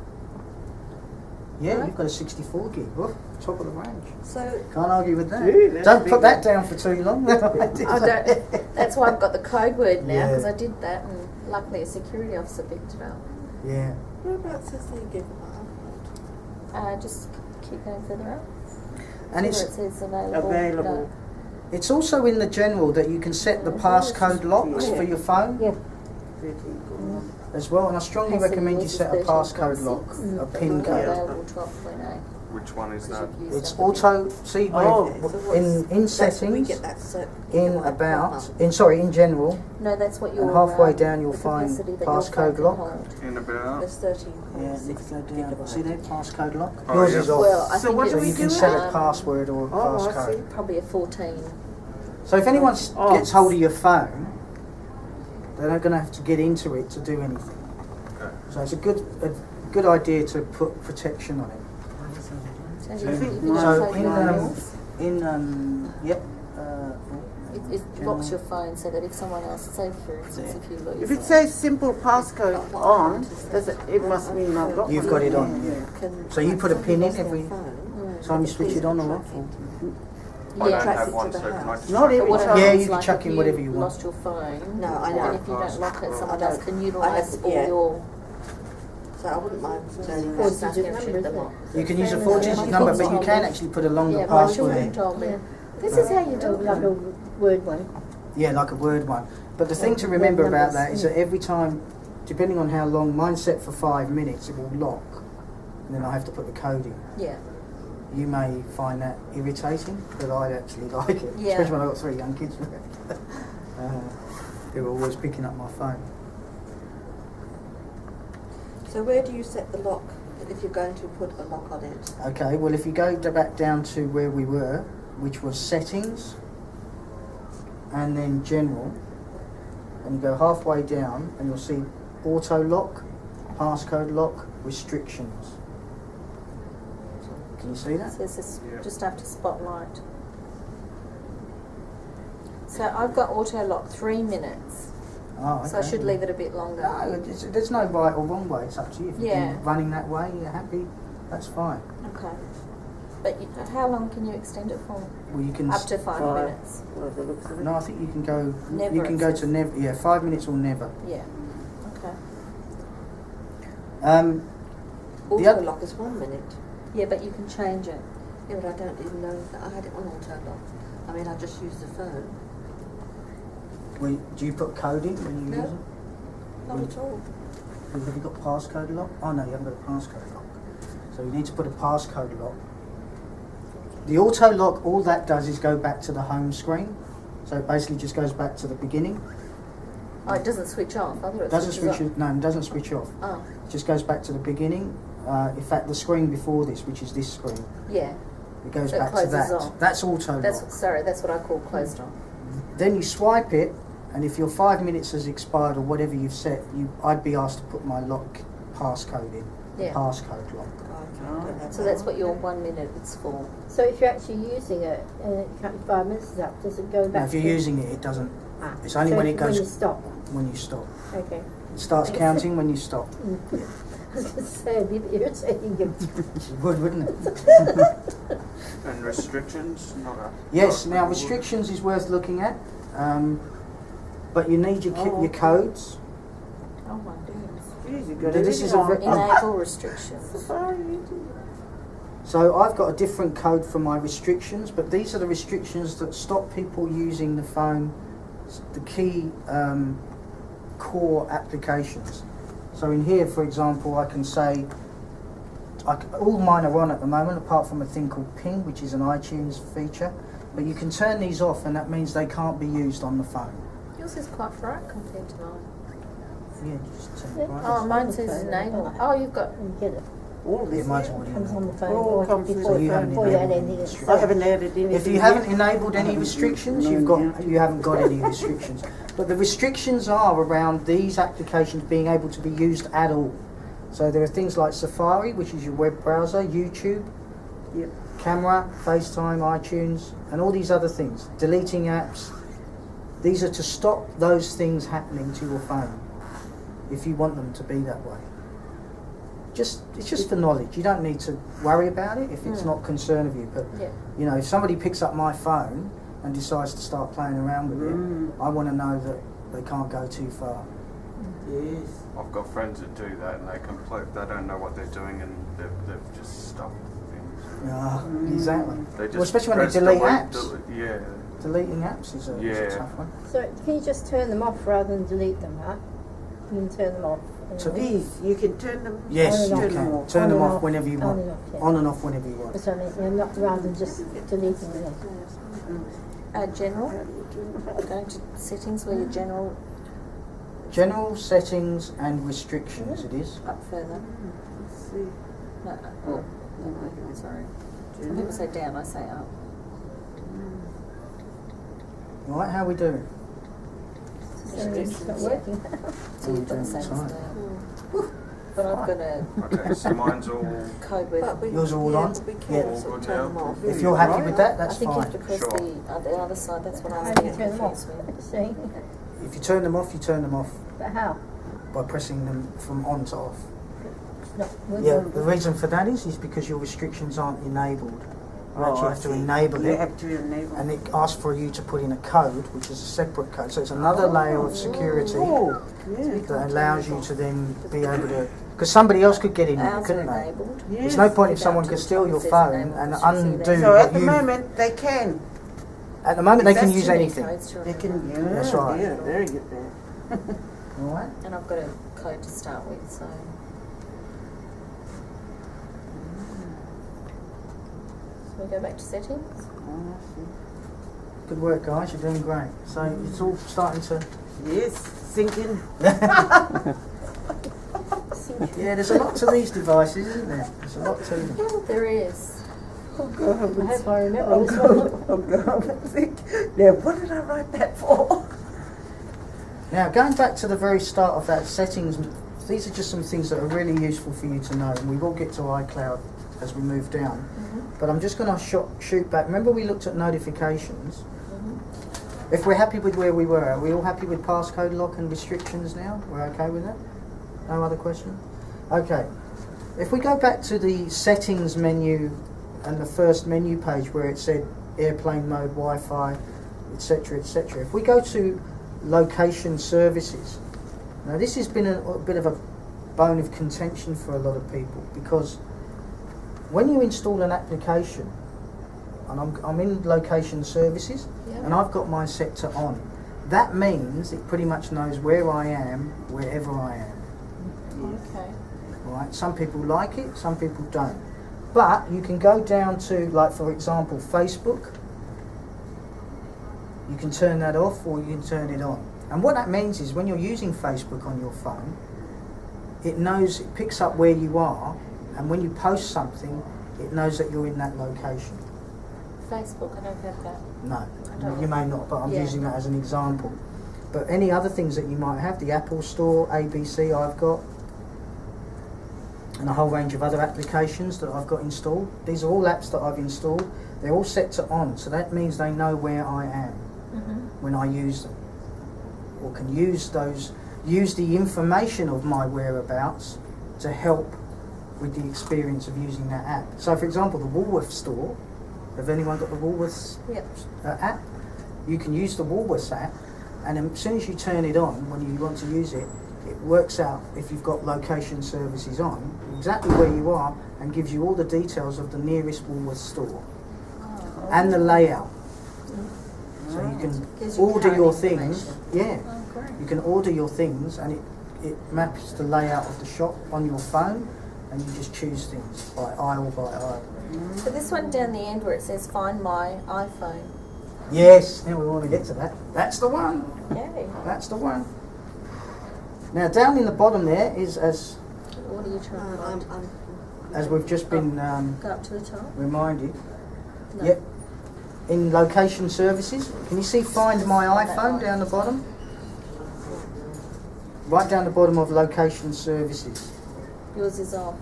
Yeah, Right. you've got a 64 gig. Oh, top of the range. So Can't argue with that. Gee, that's Don't big. put that down for too long. I don't. That's why I've got the code word now, Yeah. because I did that, and luckily a security officer picked it up. Yeah. whereabouts is the gigabyte? Just keep going further up. And See it's where it says available. Available. it's also in the general that you can set the passcode locks Yeah. for your phone Yeah. 13. as well. And I strongly Okay, so recommend you yours is set a passcode lock, 13.6, a but pin mine code. Available 12.8. Which one is that? because you've used It's up a bit. auto. See where Oh. in That's where we settings, get that certain in gigabyte per about month. in general, No, that's what your and halfway down you'll the find capacity that your passcode phone can lock. hold. In about? There's 13.6 Yeah, if you go down, gigabyte. see that passcode lock? Oh, Yours yeah. is off. Well, I So think what it's do So we you can do set now? a password or a Oh, I passcode. see. Probably a 14. So if anyone Oh. gets hold of your phone, they're not going to have to get into it to do anything. Okay. So it's a good idea to put protection on it. So I think you mine- don't So take in your bills. yep. It locks your phone so that if someone else, say for instance, if you lose If it it, says simple passcode on, it must mean I've got You've one. got it on. Yeah. Can- So you put a pin in every Mm. time you switch it on or off. Or? I Yeah. don't Tracks have it one, to the so can I house. just Not chuck every it What on? time. Yeah, happens, you can like, chuck if in you whatever you want. lost your phone, No, I and know. if you don't lock it, someone I else know. can I utilise have- all yeah. your So I wouldn't mind turning Four that. digit stuff, number, strip isn't them it? off. You can use a Yeah, 4-digit my number, kids but you told can me. actually put a longer Yeah, my children password. told me. Yeah. This is how you do Like it. a word one. Yeah, like a word one. But the thing to Yeah, remember word about numbers, that is yeah. that every time, depending on how long, mine's set for 5 minutes, it will lock, and then I have to put the code in. Yeah. You may find that irritating, but I actually like it, Yeah. especially when I've got 3 young kids. They're always picking up my phone. So where do you set the lock if you're going to put a lock on it? Okay, well if you go back down to where we were, which was settings, and then general, and you go halfway down and you'll see auto lock, passcode lock, restrictions. Can you see It that? says this Yeah. just after spotlight. So I've got auto lock 3 minutes, Oh, okay. so I should leave it a bit longer. No, there's no right or wrong way, it's up to you. If you've Yeah. been running that way, you're happy, that's fine. Okay. But how long can you extend it for? Well, you can... Up to 5 Five. minutes. Well, the looks of it. No, I think you can go... Never, you can it go says. to never... Yeah, 5 minutes or never. Yeah. Okay. The Auto oth- lock is 1 minute. Yeah, but you can change it. Yeah, but I don't even know that I had it on auto lock. I mean, I just used the phone. Well, do you put code in when you No. use it? Not at all. Have you got passcode lock? Oh no, you haven't got a passcode lock. So you need to put a passcode lock. The auto lock, all that does is go back to the home screen. So it basically just goes back to the beginning. Oh, it doesn't switch off. I thought it It doesn't switches switch. off. No, it doesn't switch off. Oh, It just goes back to the beginning. In fact, the screen before this, which is this screen, yeah. it goes So it back to closes that. off. That's auto lock. That's what I call closed off. Then you swipe it, and if your 5 minutes has expired or whatever you've set, I'd be asked to put my lock passcode in. The Yeah. passcode lock. So that's what your 1 minute is for. So if you're actually using it and it can't be 5 minutes is up, does it go back? Now, if you're to- using it, it doesn't. Ah, It's only so when if- it goes- When you stop. When you stop, Okay. it starts counting when you stop. I was going to say, it'd be irritating. It would, wouldn't it? And restrictions? Not a, Yes. not Now, a- restrictions is worth looking at, but you need your codes. Oh my goodness. Jeez, you've got This is everything a on. very- Enable restrictions. Safari, YouTube. So I've got a different code for my restrictions, but these are the restrictions that stop people using the phone, the key core applications. So in here, for example, I can say, all mine are on at the moment, apart from a thing called Ping, which is an iTunes feature. But you can turn these off, and that means they can't be used on the phone. Yours is quite bright compared to mine. Yeah, just turn Yeah. it right. Oh, mine says enable. Oh, you've got. You get it. All this It might already Comes on the enable. phone Oh, or comes through. before, So you haven't before you add enabled anything. restrictions. I haven't added anything. If you yet. haven't enabled any restrictions, you haven't got any restrictions. But the restrictions are around these applications being able to be used at all. So there are things like Safari, which is your web browser, YouTube, Yep. camera, FaceTime, iTunes, and all these other things. Deleting apps. These are to stop those things happening to your phone, if you want them to be that way. It's just for knowledge. You don't need to worry about it if it's not concern of you. But Yeah. you know, if somebody picks up my phone and decides to start playing around with it, I want to know that they can't go too far. Yes. I've got friends that do that and they don't know what they're doing and they've just stopped things. Yeah, exactly. They just Well, especially when they press delete delete, apps. Yeah. Deleting apps is a tough one. So can you just turn them off rather than delete them, right? You can turn them off. So These, you can turn them. Yes, you On and turn them can. off. Turn On them and off off. whenever you On want. and off, yeah. On and off whenever you want. That's what I mean, yeah, not rather than just deleting them. General. Going to settings where your general General settings and restrictions, it is. up further. Let's see. No, oh, no, sorry. When people say down, I say up. Right, how are we doing? So it's not working. So you've got the same as down. But I've got a Okay, so mine's all. code with. Yours are all on? We Yeah. can sort of turn them off. If you're happy with that, I that's think you have to fine. press Sure. the other side. That's what I'm How do you getting turn them off? confused with. See? If you turn them off, you turn them off But how? by pressing them from on to off. No, with Yeah, them. the reason for that is because your restrictions aren't enabled. You actually I have to see. enable You it, have to enable. and it asks for you to put in a code, which is a separate code. So it's another layer of security Oh, yeah. that allows you to then be able to. Because somebody else could get in there, Ours are couldn't they? enabled. There's no point if Without someone could steal your it says phone enabled, and it should say undo that. So what at the you. moment they can. At the moment, they can That's use too many anything. codes to They remember. can. Yeah, That's right. Yeah, very good there. All right. And I've got a code to start with, so. So we go back to settings. Oh, Good work, guys. You're doing great. So it's all starting to. yes, sinking. Yeah, there's a lot to these devices, isn't there? There's a lot to them. Yeah, there is. Oh God, I hope I remember oh this God, one. oh God, think. Now, what did I write that for? Now, going back to the very start of that settings, these are just some things that are really useful for you to know, and we will get to iCloud as we move down. But I'm just going to shoot back. Remember we looked at notifications? If we're happy with where we were, are we all happy with passcode lock and restrictions now? We're okay with that? No other question? Okay. If we go back to the settings menu and the first menu page where it said airplane mode, Wi-Fi, etc., etc. If we go to location services, now this has been a bit of a bone of contention for a lot of people, because when you install an application, and I'm in location services, and I've got mine set to on, that means it pretty much knows where I am, wherever I am. Okay. Right? Some people like it, some people don't. But you can go down to, like for example, Facebook. You can turn that off or you can turn it on. And what that means is when you're using Facebook on your phone, it knows, it picks up where you are, and when you post something, it knows that you're in that location. Facebook, I don't have that. No, don't. you may not, but I'm Yeah. using that as an example. But any other things that you might have, the Apple Store, ABC I've got, and a whole range of other applications that I've got installed. These are all apps that I've installed. They're all set to on, so that means they know where I am when I use them, or can use the information of my whereabouts to help with the experience of using that app. So for example, the Woolworths store, have anyone got the Woolworths Yep. app? You can use the Woolworths app, and as soon as you turn it on, when you want to use it, it works out, if you've got location services on, exactly where you are, and gives you all the details of the nearest Woolworths store and the layout. So you can Gives you order current your things. information. Yeah, Oh, great. you can order your things, and it maps the layout of the shop on your phone, and you just choose things by aisle by aisle. So this one down the end where it says find my iPhone, Yes, now we want to get to that. That's the one. Yay. That's the one. Now down in the bottom there is, What are you trying to find? as we've just been Go up to the top. reminded. No. Yep. In location services, can you see Find My iPhone down the bottom? Right down the bottom of location services. Yours is off.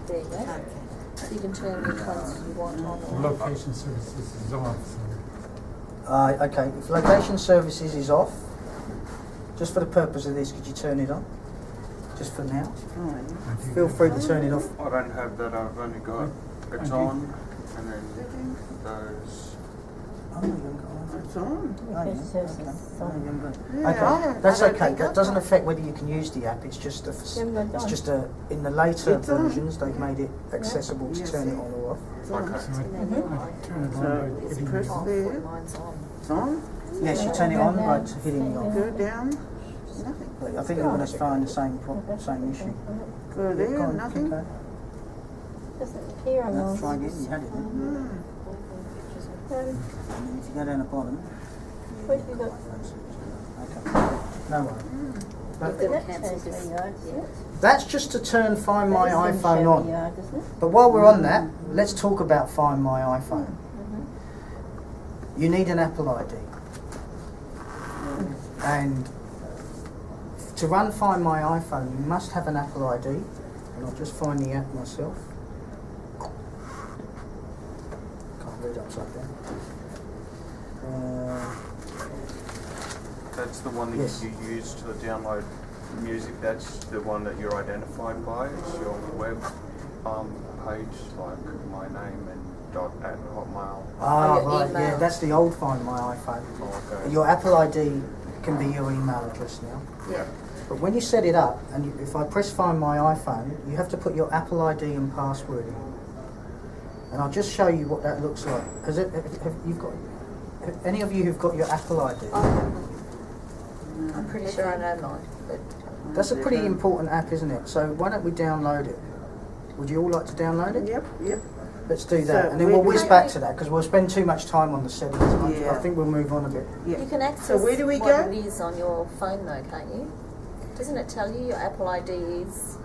There you go. So you can turn which ones you want on or off. Location services is off, so Okay, if location services is off, just for the purpose of this, could you turn it on? Just for now. I do Feel that. free to turn it off. I don't have that. I've only got it's on, and then those. Oh, you haven't got one. It's on. Oh, yeah. Location services Okay. is No, on. you haven't got it. Yeah, Okay, I don't- that's I don't okay. think That I've doesn't got affect whether you can use the app. It's just haven't got it it's on. just in the later It's on. versions they've made it accessible to Yes. turn it on or off. It's on. Okay. So I turn it on So by it's hitting press the off. there. Mine's on. It's on. Yes, you turn it on by hitting it off. Go down. Nothing. But I think you're going to find the same same issue. Go Go there. on, Nothing. okay. Doesn't appear on No, yours. try again. You had it then. And then if you go down the bottom. Where have you got? Okay. No worries. But You've got to That cancel shows where this. you are, doesn't it? that's just to turn Find My That doesn't iPhone show on. where you are, doesn't it? But while we're on that, let's talk about Find My iPhone. You need an Apple ID. And to run Find My iPhone, you must have an Apple ID. And I'll just find the app myself. Can't read upside down. That's the one that Yes. you use to download music. That's the one that you're identified by. It's your web page, like my name and @hotmail. Ah, your right, yeah, email. that's the old Find My iPhone. Oh, okay. Your Apple ID can be your email address now. Yeah. But when you set it up, and if I press Find My iPhone, you have to put your Apple ID and password in. And I'll just show you what that looks like. Have any of you who've got your Apple ID? I'm pretty sure I know mine. But That's a pretty important app, isn't it? So why don't we download it? Would you all like to download it? Yep. Yep. Let's do So that, and then where we'll do whiz we- back to that because we'll spend too much time on the settings. Yeah. I think we'll move on a bit. Yep. you can access So where do we what go? it is on your phone though, can't you? Doesn't it tell you your Apple ID is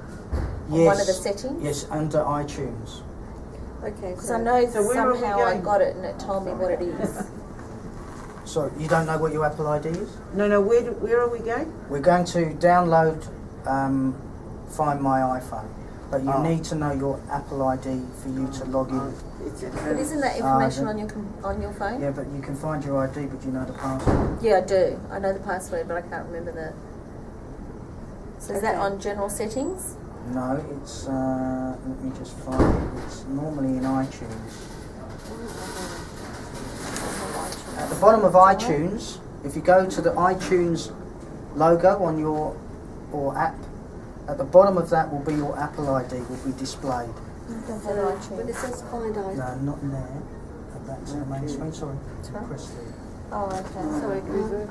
on one of the settings? Yes, under iTunes. Okay, Because I know So where are we somehow I going? got it and it told me what it is. So you don't know what your Apple ID is? No. Where are we going? We're going to download Find My iPhone, but you Oh. need to know your Apple ID for you to log in. It's at But isn't that Ah, information then- on your phone? Yeah, but you can find your ID, but you know the password. Yeah, I do. I know the password, but I can't remember the. So is that Okay. on general settings? No, it's, let me just find it. It's normally in iTunes. At the bottom of iTunes, if you go to the iTunes logo on your app, at the bottom of that will be your Apple ID will be displayed. But it says find ID. No, not in there. Go back to the main screen. Sorry. Sorry? Press the. Oh, okay. Sorry,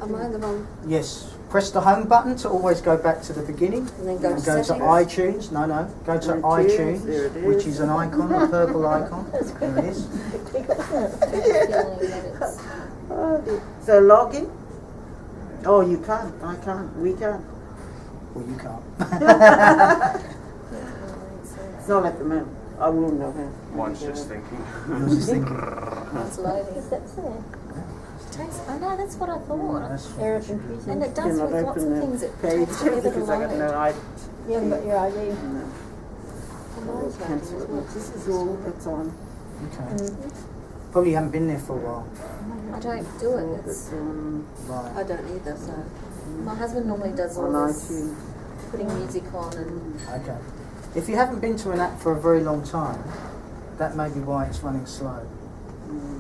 am I the wrong? Yes. Press the home button to always go back to the beginning. And then go to Go to settings? iTunes. No. Go to iTunes, iTunes, there it is. which is an icon, a purple icon. There it is. Feeling that it's. So log in? Oh, you can't. I can't. We can't. Well, you can't. It's not at the moment. I will know how. Mine's just thinking. I was just thinking. It's loading. Is that there? Takes, I know, that's what I thought. That's Error what it should be. computing. And it does Cannot with lots open of the things. It page takes forever to because I got load. no ID. You haven't got your ID. No. Mine's loading Cancel as it. well. This is all that's on. Okay. Probably haven't been there for a while. I don't do it. It's, That's on, Right. I don't either, so. my husband normally does all on this, iTunes. putting music on and. Okay. If you haven't been to an app for a very long time, that may be why it's running slow.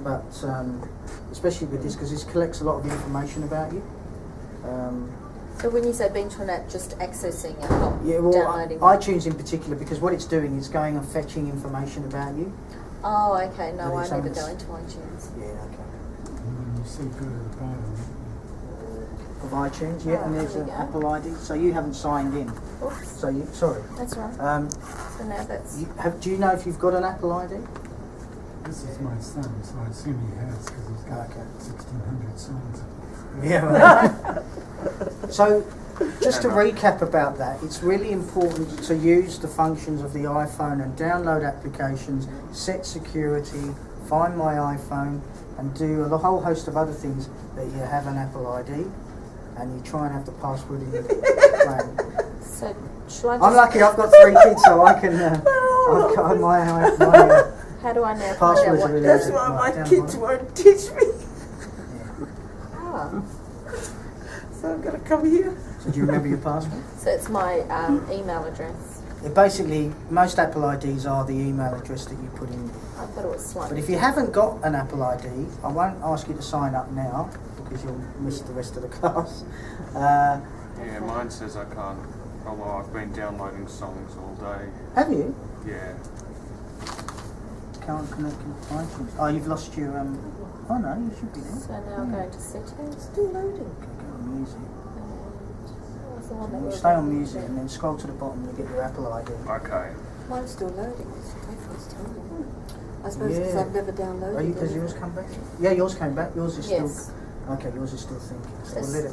But especially with this, because this collects a lot of information about you. So when you say been to an app, just accessing it, not Yeah, well, downloading it. iTunes in particular, because what it's doing is going and fetching information about you. Oh, okay. No, But I it's never on- go into iTunes. Yeah, okay. And then you see good at the bottom. Of iTunes, yeah, and there's there an we go. Apple ID. So you haven't signed in. Oops, So sorry. that's right. Um, So now that's. do you know if you've got an Apple ID? This is my son, so I assume he has, because he's got Okay. 1,600 songs. Yeah. Right. So, just to recap about that, it's really important to use the functions of the iPhone and download applications, set security, find my iPhone, and do a whole host of other things that you have an Apple ID, and you try and have the password in your phone. So, shall I just... I'm lucky I've got 3 kids, so I can. I've got my How do I now find out passwords are what... really That's easy. why Right, my down kids the won't teach me. Ah, So I'm going to come here. bottom. So do you remember your password? so it's my email address. Basically, most Apple IDs are the email address that you put in. I thought it was But slightly... if you haven't got an Apple ID, I won't ask you to sign up now because you'll miss the rest of the class. Yeah, mine says I can't, although I've been downloading songs all day. Have you? Yeah. Can't connect your iTunes. Oh, you've lost your. Oh no, you should be there. So now I'm going to settings. Still loading. Okay, go on music. What was the one that You we stay were on doing? music and then scroll to the bottom and you get your Apple ID. Okay. Mine's still loading. It's taking its time. I suppose because Yeah. I've never downloaded Are you? Does it. yours come back? Yeah, yours came back. Yours is Yes. still. Okay, yours is still thinking. So we'll Yes. let it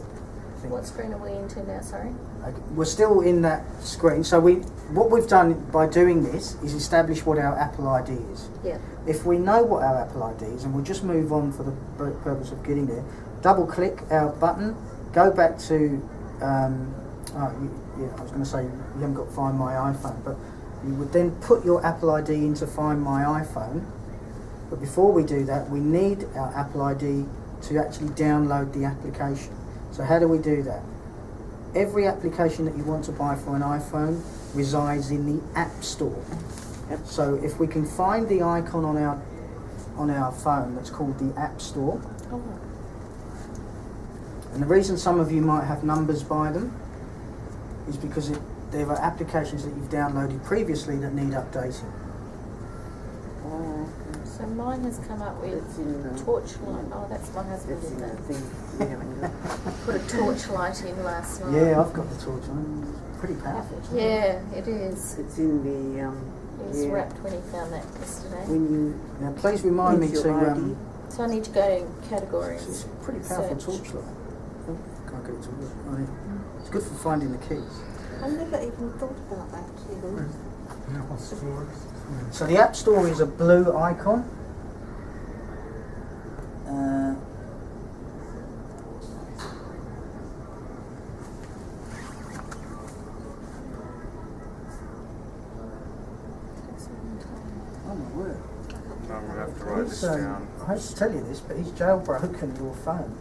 think. What screen are we into now, sorry? Okay, we're still in that screen. So what we've done by doing this is establish what our Apple ID is. Yeah. If we know what our Apple ID is, and we'll just move on for the purpose of getting there, double click our button, go back to, I was going to say you haven't got Find My iPhone, but you would then put your Apple ID into Find My iPhone. But before we do that, we need our Apple ID to actually download the application. So how do we do that? Every application that you want to buy for an iPhone resides in the App Store. Yep. So if we can find the icon on our phone that's called the App Store, Oh, and the reason some of you might have numbers by them is because there are applications that you've downloaded previously that need updating. Oh, so mine has come up with it's in the... torchlight. Oh, that's my husband, It's in isn't the it? thing. We haven't got. Put a torchlight in last night. Yeah, I've got the torch on. It's pretty powerful. Isn't it? Yeah, it is. It's in the... He was wrapped when he found that yesterday. When you... Now, please remind me Use to. your ID. So I need to go It's categories. a pretty powerful Search. torchlight. Oh, can't get it to work. Oh, yeah. It's good for finding the keys. I never even thought about that. You know. Apple stores. So the App Store is a blue icon. Oh my word. I'm going to have to write this down. I hate to tell you this, but he's jailbroken your phone.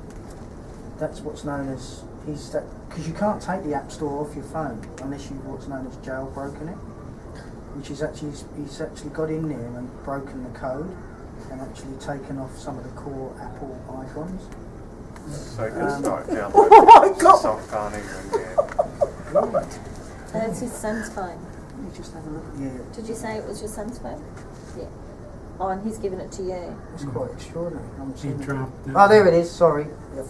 That's what's known as because you can't take the App Store off your phone unless you've what's known as jailbroken it, which is actually he's actually got in there and broken the code and actually taken off some of the core Apple icons. So you can start Oh my downloading God. soft garnish and yeah. That's his son's phone. Let me just have a look. Yeah, Did you say it was your son's phone? Yeah. Oh, and he's given it to you. it's quite extraordinary. I'm He assuming. dropped it. Oh, there it is. Sorry,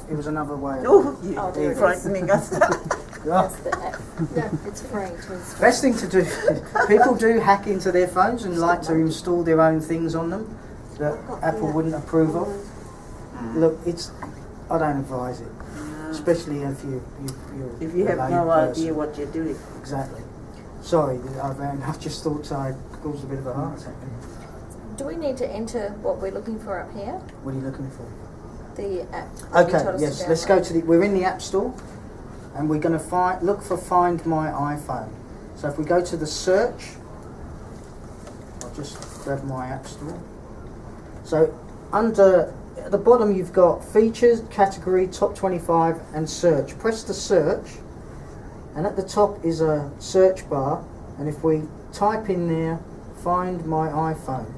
it was another way. Oh, you Oh, there it is. frightening us. That's the app. No, it's free to his phone. Best thing to do, people do hack into their phones and like to install their own things on them that Apple wouldn't approve of. Look, I don't advise it, especially if you're If you a have lay no person. idea what you're doing. Exactly. Sorry, I just thought I caused a bit of a heart attack. Do we need to enter what we're looking for up here? What are you looking for? The app. that you told Okay, us yes, to let's go download. to we're in the App Store and we're going to look for Find My iPhone. So if we go to the search, I'll just grab my App Store. So at the bottom you've got Features, Category, Top 25 and Search. Press the search and at the top is a search bar, and if we type in there Find My iPhone,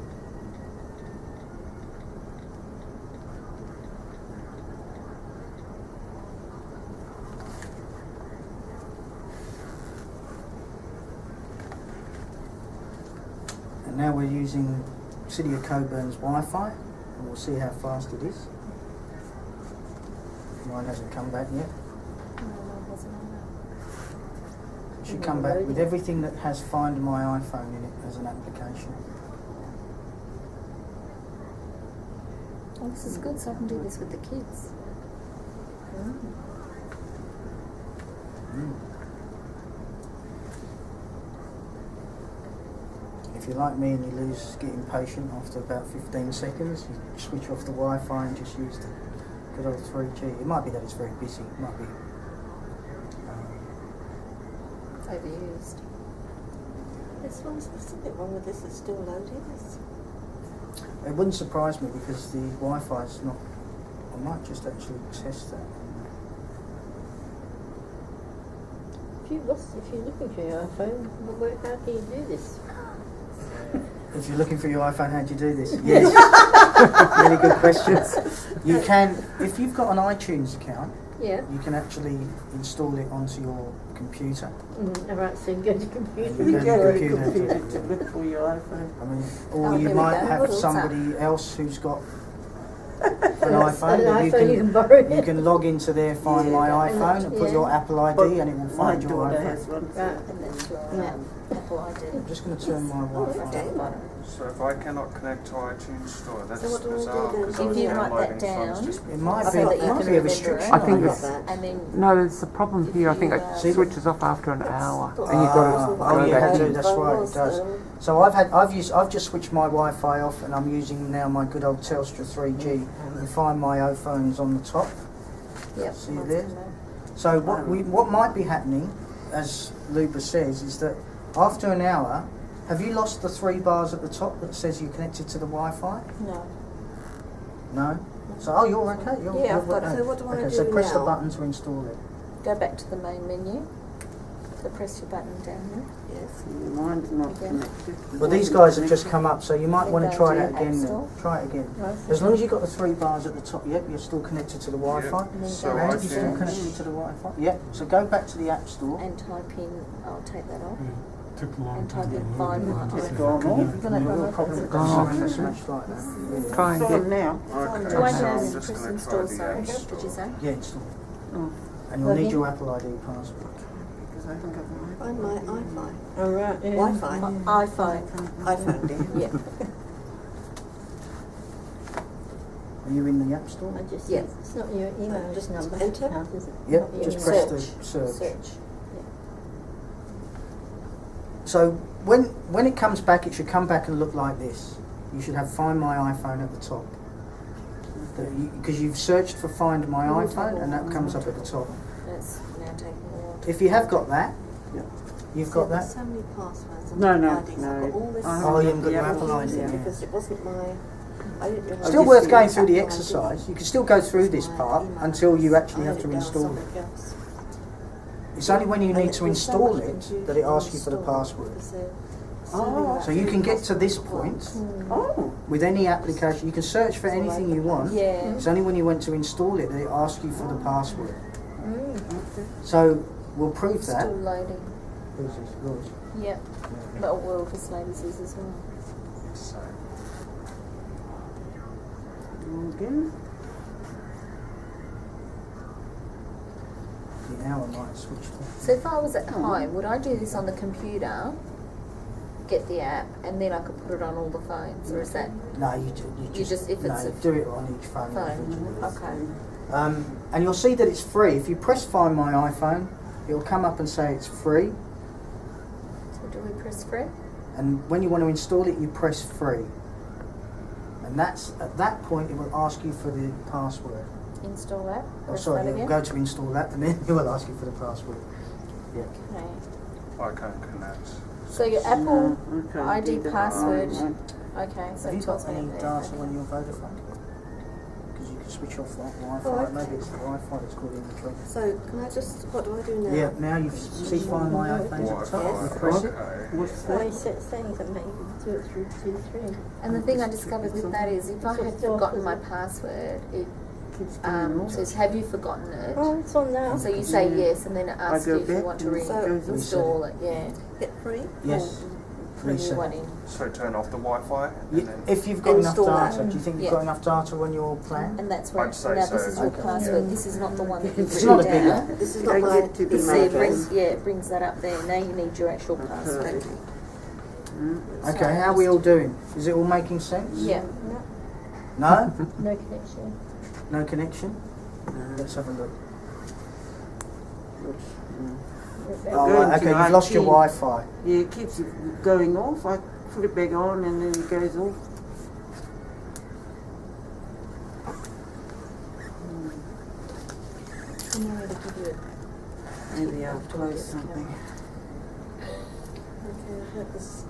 and now we're using City of Cockburn's Wi-Fi, and we'll see how fast it is. Mine hasn't come back yet. Oh, no, it wasn't on that. It should come back with everything that has Find My iPhone in it as an application. Oh, this is good, so I can do this with the kids. If you're like me and you get impatient after about 15 seconds, you switch off the Wi-Fi and just use the good old 3G. It might be that it's very busy. It might be. Overused. There's something wrong with this. It's still loading. It wouldn't surprise me because the Wi-Fi is not. I might just actually test that. If you're looking for your iPhone, how can you do this? If you're looking for your iPhone, how do you do this? Yes. Really good questions. You can, if you've got an iTunes account, Yeah. you can actually install it onto your computer. Alright, so you go to computer. You You go go to to the computer. computer to look for your iPhone. I mean, or Oh, you here we might go. have What's somebody else who's got an An iPhone. that iPhone you can borrow. you can log into there, find my iPhone, and put Yeah. your Apple ID, and it will My find your daughter iPhone. has one. Right. And that's your Yeah. Apple ID. I'm just going to turn my Wi-Fi okay. on. So if I cannot connect to iTunes Store, that's So what do we bizarre do then? because I If was you write downloading that songs down, just It before. might So be, that it you might can be a remember restriction. it. I think on it's- that. And then No, there's a problem here. I think it See, switches off after an hour, and you've Ah, got to oh go yeah, back it do, in. that's right, it does. So I've just switched my Wi-Fi off, and I'm using now my good old Telstra 3G. You find my iPhones on the top. yep. See it there? So what might be happening, as Luba says, is that after an hour, have you lost the 3 bars at the top that says you're connected to the Wi-Fi? No. No. So you're okay. Yeah, I've got it. So what do I okay, do so press the now? button to install it. Go back to the main menu. So press your button down here. Yes. Mine's not Okay. connected. Well, these guys have just come up, so you might Then want go to try to that App again. Store. Then. Try it again. Right. As long as you've got the 3 bars at the top, yep, you're still connected to the Wi-Fi. And then So go Right, to you're still iTunes. connected to the Wi-Fi. Yep. So go back to the App Store. and type in, I'll take that off. Took a long And time type to in load Find it. My Just iPhone. a You're going second. to have a real problem with Oh. that smash like that. Really. Try and It's get. on now. Okay, Do so I I'm just just press going to install, try the sorry, App did Store. you say? Yeah, install. Oh, And you'll need Login. your Apple ID password. because I haven't got mine. Find my iPhone. Alright, yeah. Wi-Fi. iPhone. iPhone, dear. Yeah. Are you in the App Store? I just, Yeah. it's not your email Just number. enter. account, is it? Yep, Not your just email. press the Search. search. So when it comes back, it should come back and look like this. You should have Find My iPhone at the top. Because you've searched for Find My iPhone, and that comes up at the top. It's now taking a while. If you have got that, Yeah. you've got There's that. so many passwords and No, no, IDs. I've no. got all this. I Oh, you haven't got your Yeah. Apple ID. Yeah, Yeah. because it wasn't my. I didn't realise Still this worth was going through the Apple ID. exercise. You can still go through this My part email until you address. actually I have had to it down install it. somewhere else. It's only when you And need it to was so install much it confusion that it asks you to for the install password. because there were Oh. many So you can get to this passwords. point Oh, with any application. You can search for anything you want. Yeah. It's only when you went to install it that it asks you for the password. okay. So we'll prove that. Still loading. Who's this? Yours. Yep. But well, this lady's is as well. So, Again. The hour might switch off. So if I was at home, would I do this on the computer, get the app, and then I could put it on all the phones, or is that No, you just if no, it's a do it on each phone. phone? individually. Okay. And you'll see that it's free. If you press Find My iPhone, it'll come up and say it's free. So do we press free? And when you want to install it, you press free. And that's at that point it will ask you for the password. Install that. Oh, Press sorry, that it will again. go to install that, and then it will ask you for the password. Yeah. Okay. I can't connect. So your Apple No, okay, ID do that. password. Oh, Okay. So Have you it tells got me any there. data Okay. on your Vodafone? Because you can switch off that Wi-Fi. Oh, okay. Maybe it's the Wi-Fi that's causing the trouble. So can I just? What do I do now? Yeah, now you see Find My iPhones at the top. Wi-Fi, You press it. okay. What's Well, that? you set settings and make do it through 2-3. And the thing I discovered with that is if I So had it's still forgotten my opposite. password, it Keeps going off. says, have you forgotten it? Oh, it's on now. So you say yes, and then it asks go you if you back want to and so reinstall it. Yeah. Hit free. Yes. Put a new Reset. one in. So turn off the Wi-Fi and then. If you've got enough Install data, that. do you think you've Yeah. got enough data on your plan? And that's where, I'd say now so. this is your Okay. password, this is not the one that you've It's not a written big down. one. This is Don't not my get too This big. it brings, yeah, it brings that up there. Now you need your actual password. Okay. Okay, how are we all doing? Is it all making sense? Yeah. No? No connection. No connection? No. Let's have a look. Rebecca. Oh, Going right, to okay, you've lost your IT. Wi-Fi. Yeah, it keeps going off. I put it back on and then it goes off. I'm going to give you Maybe I'll close something. Okay, I've got this.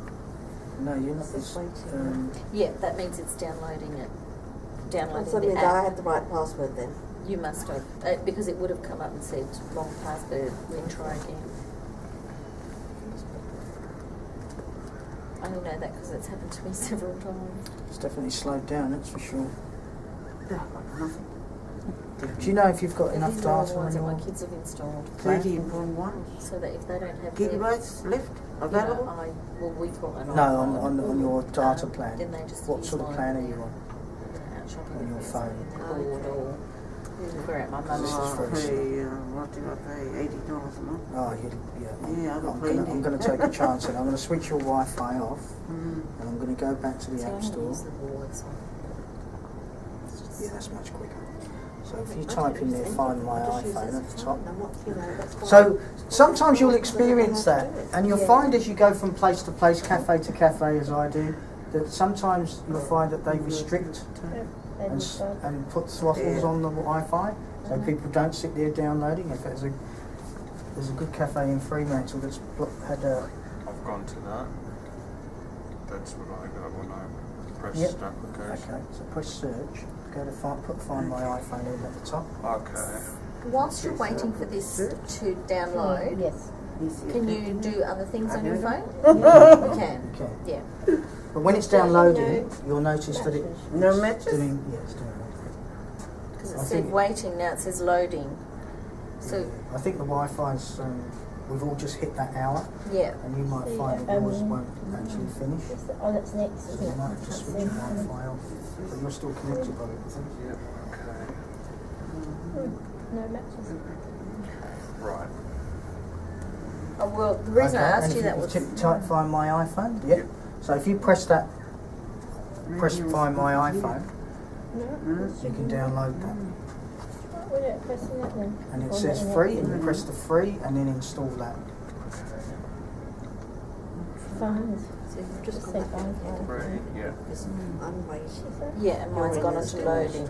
No, you're not. This It's, is waiting. Yeah, that means it's downloading it. Downloading So the means I app. had the right password then. You must have, because it would have come up and said wrong password, then try again. I only know that because it's happened to me several times. it's definitely slowed down, that's for sure. No, I've got nothing. Do you know if you've got enough These are all data the on ones that my your... kids have installed, 13.1 so that if they don't have gigabytes left available. well, we've got an No, iPhone. on your data plan. Then they just What use sort of mine plan are when you they're, on? out shopping On your with phone? they're bored or we're at my This mum's. is I very pay, what do I pay? $80 a month. Oh, Yeah, I've got I'm plenty. going to take a chance and I'm going to switch your Wi-Fi off Mm. and I'm going to go back to the So I App haven't Store. used the boards one. It's just- Yeah, that's much quicker. So if you type in there, find my iPhone at the top. I'm not, you know, that's fine. So sometimes you'll experience that, and you'll Yeah. find as you go from place to place, cafe to cafe, as I do, that sometimes you'll find that they restrict and put throttles on the Wi-Fi, so people don't sit there downloading. If there's a good cafe in Fremantle that's had a I've gone to that. That's what I got when I pressed Yep. application. okay, so press search, go to find my iPhone in at the top. Okay. Whilst you're waiting for this to download, Yes. can you do other things on your phone? Yeah. You can. Okay. Yeah. But when it's downloading, you'll notice that it's No matches? doing, yeah, it's doing it. Because it I said think- waiting, now it says loading. So, I think the Wi-Fi's, we've all just hit that hour, yeah. and you might See, find that yours um, won't actually finish. Oh, that's next, So isn't you it? might just switch your Wi-Fi off, but you're still connected by it, I think. Yeah. Okay. No matches. Right. Oh, well, the reason I Okay, asked and you if that was. type find my iPhone, yeah. So if you press that, press find my iPhone, No. you can download that. We're not pressing that then. And it Or says letting free, it and you press the free, and then install that. Phones. So you've just Just gone say back in phone. Right. Yeah. because I'm waiting. Yeah, and mine's gone onto loading.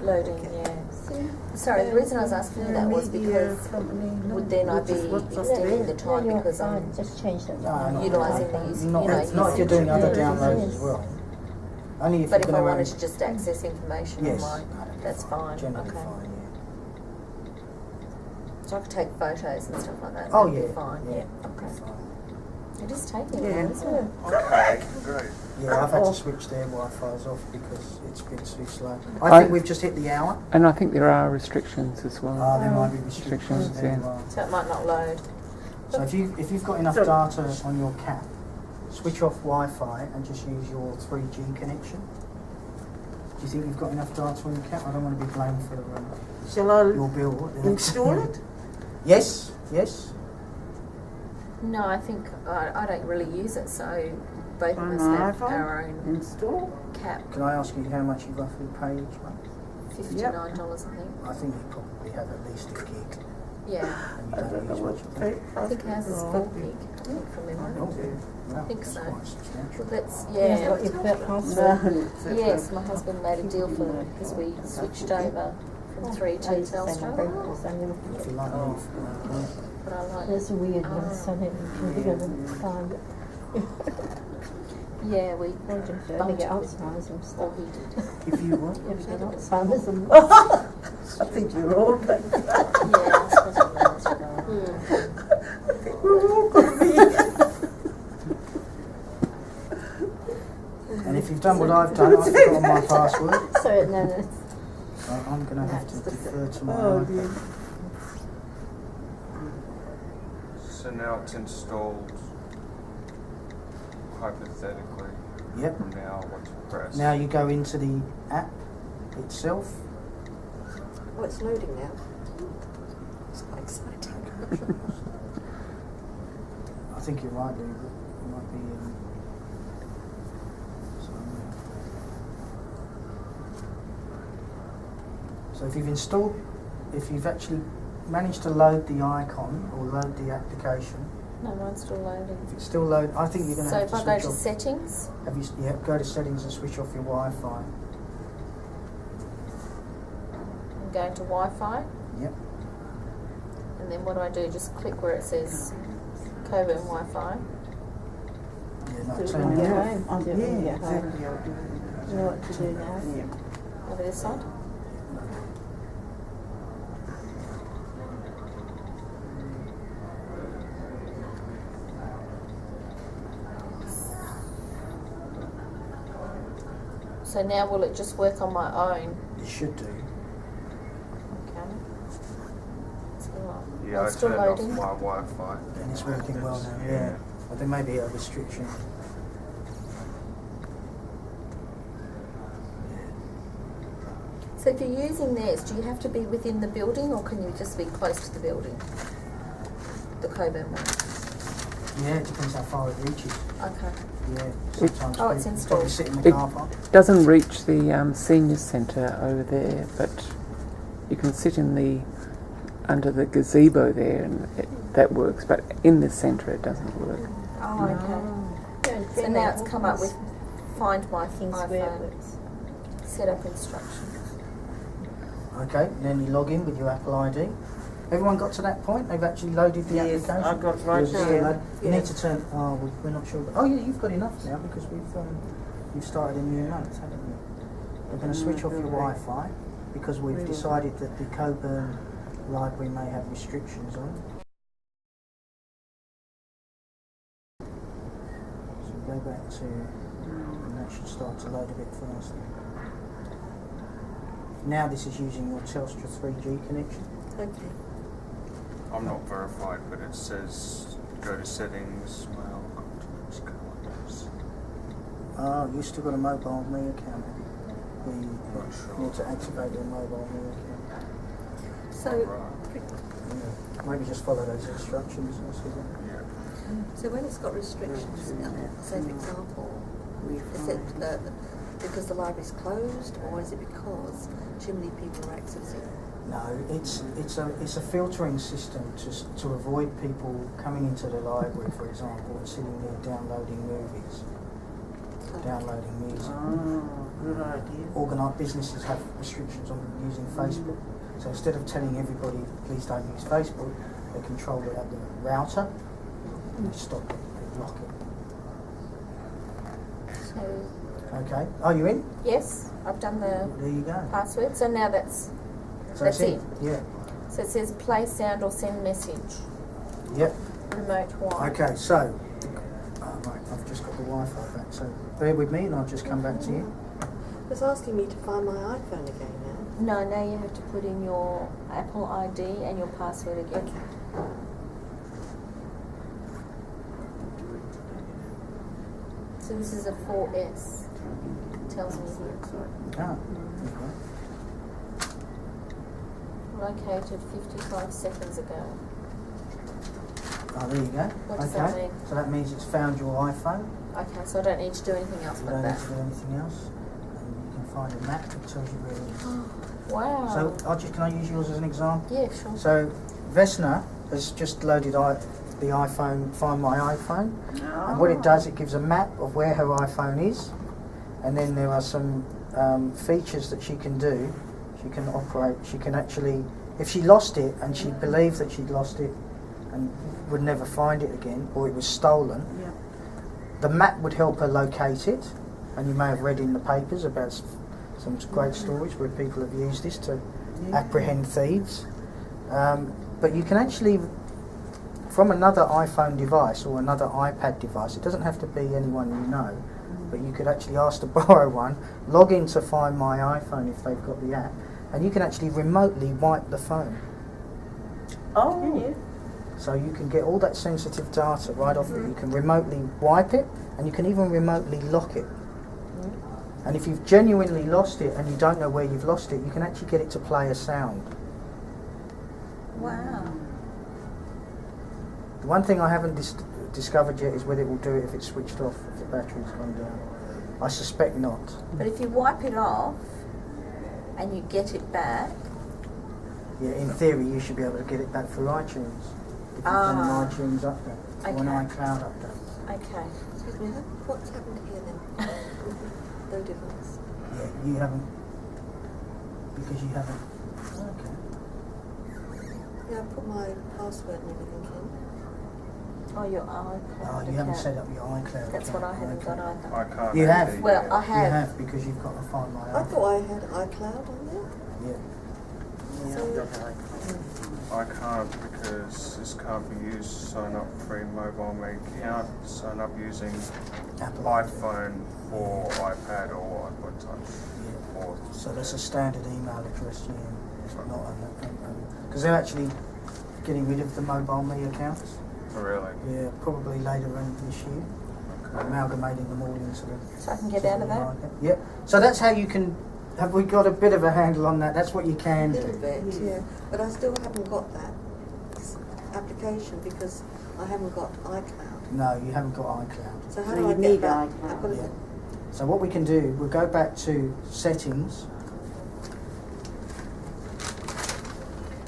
Loading, yeah. Sorry, the reason I was asking you that was because would then I be extending the time No, because I'm just change that. No, not utilising really. these, Not, you know, not if you're doing other Yeah. downloads as well. Only if But you're if I going wanted to to just access information yes, online, that'd be that's fine. Generally Okay. fine, So I could take photos and stuff like that. Oh, that'd be yeah, fine. yeah. Yeah. Okay. yeah. It is taking Yeah. a while, isn't it? Okay. Great. Yeah, I've had Oh. to switch their Wi-Fi's off because it's been too slow. I- I think we've just hit the hour. And I think there are restrictions as well. There might be restrictions Restrictions, there. yeah. as well. So it might not load. So if you've got enough So- data on your cap, switch off Wi-Fi and just use your 3G connection. Do you think you've got enough data on your cap? I don't want to be blamed for Shall I your bill. install it? Yes, yes. No, I think I don't really use it, so both On of us have iPhone? our own Install? cap. Can I ask you how much you roughly pay each month? $59, I think. I think you probably have at least a gig Yeah. and I you don't don't know use what much to of pay. it. I think ours is 4 gig, I think, from memory. Oh, wow, I think that's so. quite substantial. Well, that's, Yeah. yeah. Got your password. Yes, my husband made a deal for them because we switched over from 3 to Telstra. If you like me, But I like That's weird when something can be on the phone. Yeah, we They get bumped it with, Alzheimer's and or stuff. he did. If you want. Yeah, we get Alzheimer's and I think you're all like that. Yeah, I suppose it knows, you know. We're all gonna be. and if you've done what I've done, I've forgotten my password. so no. I'm going to have to defer to my Oh iPad. dear. So now it's installed. Hypothetically. Yep. From now, what to press? Now you go into the app itself. Oh, it's loading now. It's quite exciting. I think you're right, Lou. But it might be. So if you've actually managed to load the icon or load the application, No, mine's still loading. if it's still loaded, I think you're going to So have if to I switch go to off. settings, Go to settings and switch off your Wi-Fi. I'm going to Wi-Fi, Yep. and then what do? Just click where it says Cockburn Wi-Fi. Yeah, no, Do it turn on it your off. phone. I'll do it Yeah, on your phone. exactly. I'll do it. You know what to do now? Yeah. Over this side. So now will it just work on my own? It should do. Okay. So, Yeah, I it's still turned off loading. my Wi-Fi. And it's working well now, yeah. But there may be a restriction. So if you're using this, do you have to be within the building or can you just be close to the building? The Cockburn one. Yeah, it depends how far it reaches. Okay. Yeah, sometimes Oh, it's people installed. probably sit in the It- car park. Doesn't reach the senior centre over there, but you can sit in the under the gazebo there, and that works. But in the centre, it doesn't work. Oh, okay. So now it's come up with find my Things where it iPhone, works. set up instructions. Okay, then you log in with your Apple ID. Everyone got to that point? They've actually loaded the Yes, application? I got right Yours is still there. loaded? You Yeah. need to turn... Oh, we're not sure. Oh, yeah, you've got enough now because you've started a new month, haven't you? We're going to switch off your Wi-Fi because we've decided that the Cockburn library may have restrictions on it. So go back to... and that should start to load a bit faster. Now this is using your Telstra 3G connection. Okay. I'm not verified, but it says go to settings, mail, contacts, calendars. Oh, you still got a mobile me account. You Not sure. need to activate your mobile me account. So, Right. Yeah. Maybe just follow those instructions. Or something. Yeah. so when it's got restrictions, say for example, is it because the library's closed, or is it because too many people are accessing? No, it's a filtering system to avoid people coming into the library, for example, and sitting there downloading movies, downloading music. Oh, good idea. Businesses have restrictions on using Facebook. So instead of telling everybody, please don't use Facebook, they control it at the router and they stop it, they block it. So, Okay. Are you in? yes, I've done the There you go. password. So now that's So it. Yeah. So it says play sound or send message. Yep. Remote Wi. Okay, so, right, I've just got the Wi-Fi back, so bear with me and I'll just come back to you. It's asking me to find my iPhone again now. No, now you have to put in your Apple ID and your password again. So this is a 4S. It tells me here. Ah, Located 55 seconds ago. oh, there you go. What does okay, that mean? so that means it's found your iPhone. Okay, so I don't need to do anything else You but don't need that. to do anything else. And you can find a map that tells you where it is. Wow. So, can I use yours as an example? yeah, sure. So, Vesna has just loaded the iPhone, Find My iPhone. And what it does, it gives a map of where her iPhone is. And then there are some features that she can do. She can operate, she can actually, if she lost it and she believed that she'd lost it and would never find it again, or it was stolen, the map would help her locate it. And you may have read in the papers about some great stories where people have used this to apprehend thieves. But you can actually, from another iPhone device or another iPad device, it doesn't have to be anyone you know, but you could actually ask to borrow one, log in to Find My iPhone if they've got the app, and you can actually remotely wipe the phone. Oh, So you can get all that sensitive data right off it. You can remotely wipe it, and you can even remotely lock it. And if you've genuinely lost it and you don't know where you've lost it, you can actually get it to play a sound. Wow. The one thing I haven't discovered yet is whether it will do it if it's switched off, if the battery's gone down. I suspect not. But if you wipe it off and you get it back, Yeah, in theory, you should be able to get it back through iTunes. If you've done an iTunes update or an Okay. iCloud update. Okay. Excuse me, what's happened here then? No difference. Yeah, you haven't. Because you haven't. Okay. Yeah, I put my password and everything in. Oh, your iCloud Oh, you haven't account. set up your iCloud That's account. what I haven't got Okay. either. I can't. You have? actually, Well, yeah. I have. You have, because you've got to find my I iCloud. thought I had iCloud on there. Yeah. So, I can't because this can't be used. Sign up free mobile me account. Sign up using Apple. iPhone or iPad or iPod Touch. Yeah. Or So that's a standard email address, yeah. It's not because they're actually getting rid of the mobile me accounts. really. Yeah, probably later on this year. Okay. Amalgamating them all into the. So I can get out of that? market. Yep. So that's how you can. Have we got a bit of a handle on that? That's what you can a little do. bit, yeah. But I still haven't got that application because I haven't got iCloud. No, you haven't got iCloud. So how So do you I get need that? iCloud. I've got to Yeah. So what we can do, we'll go back to settings,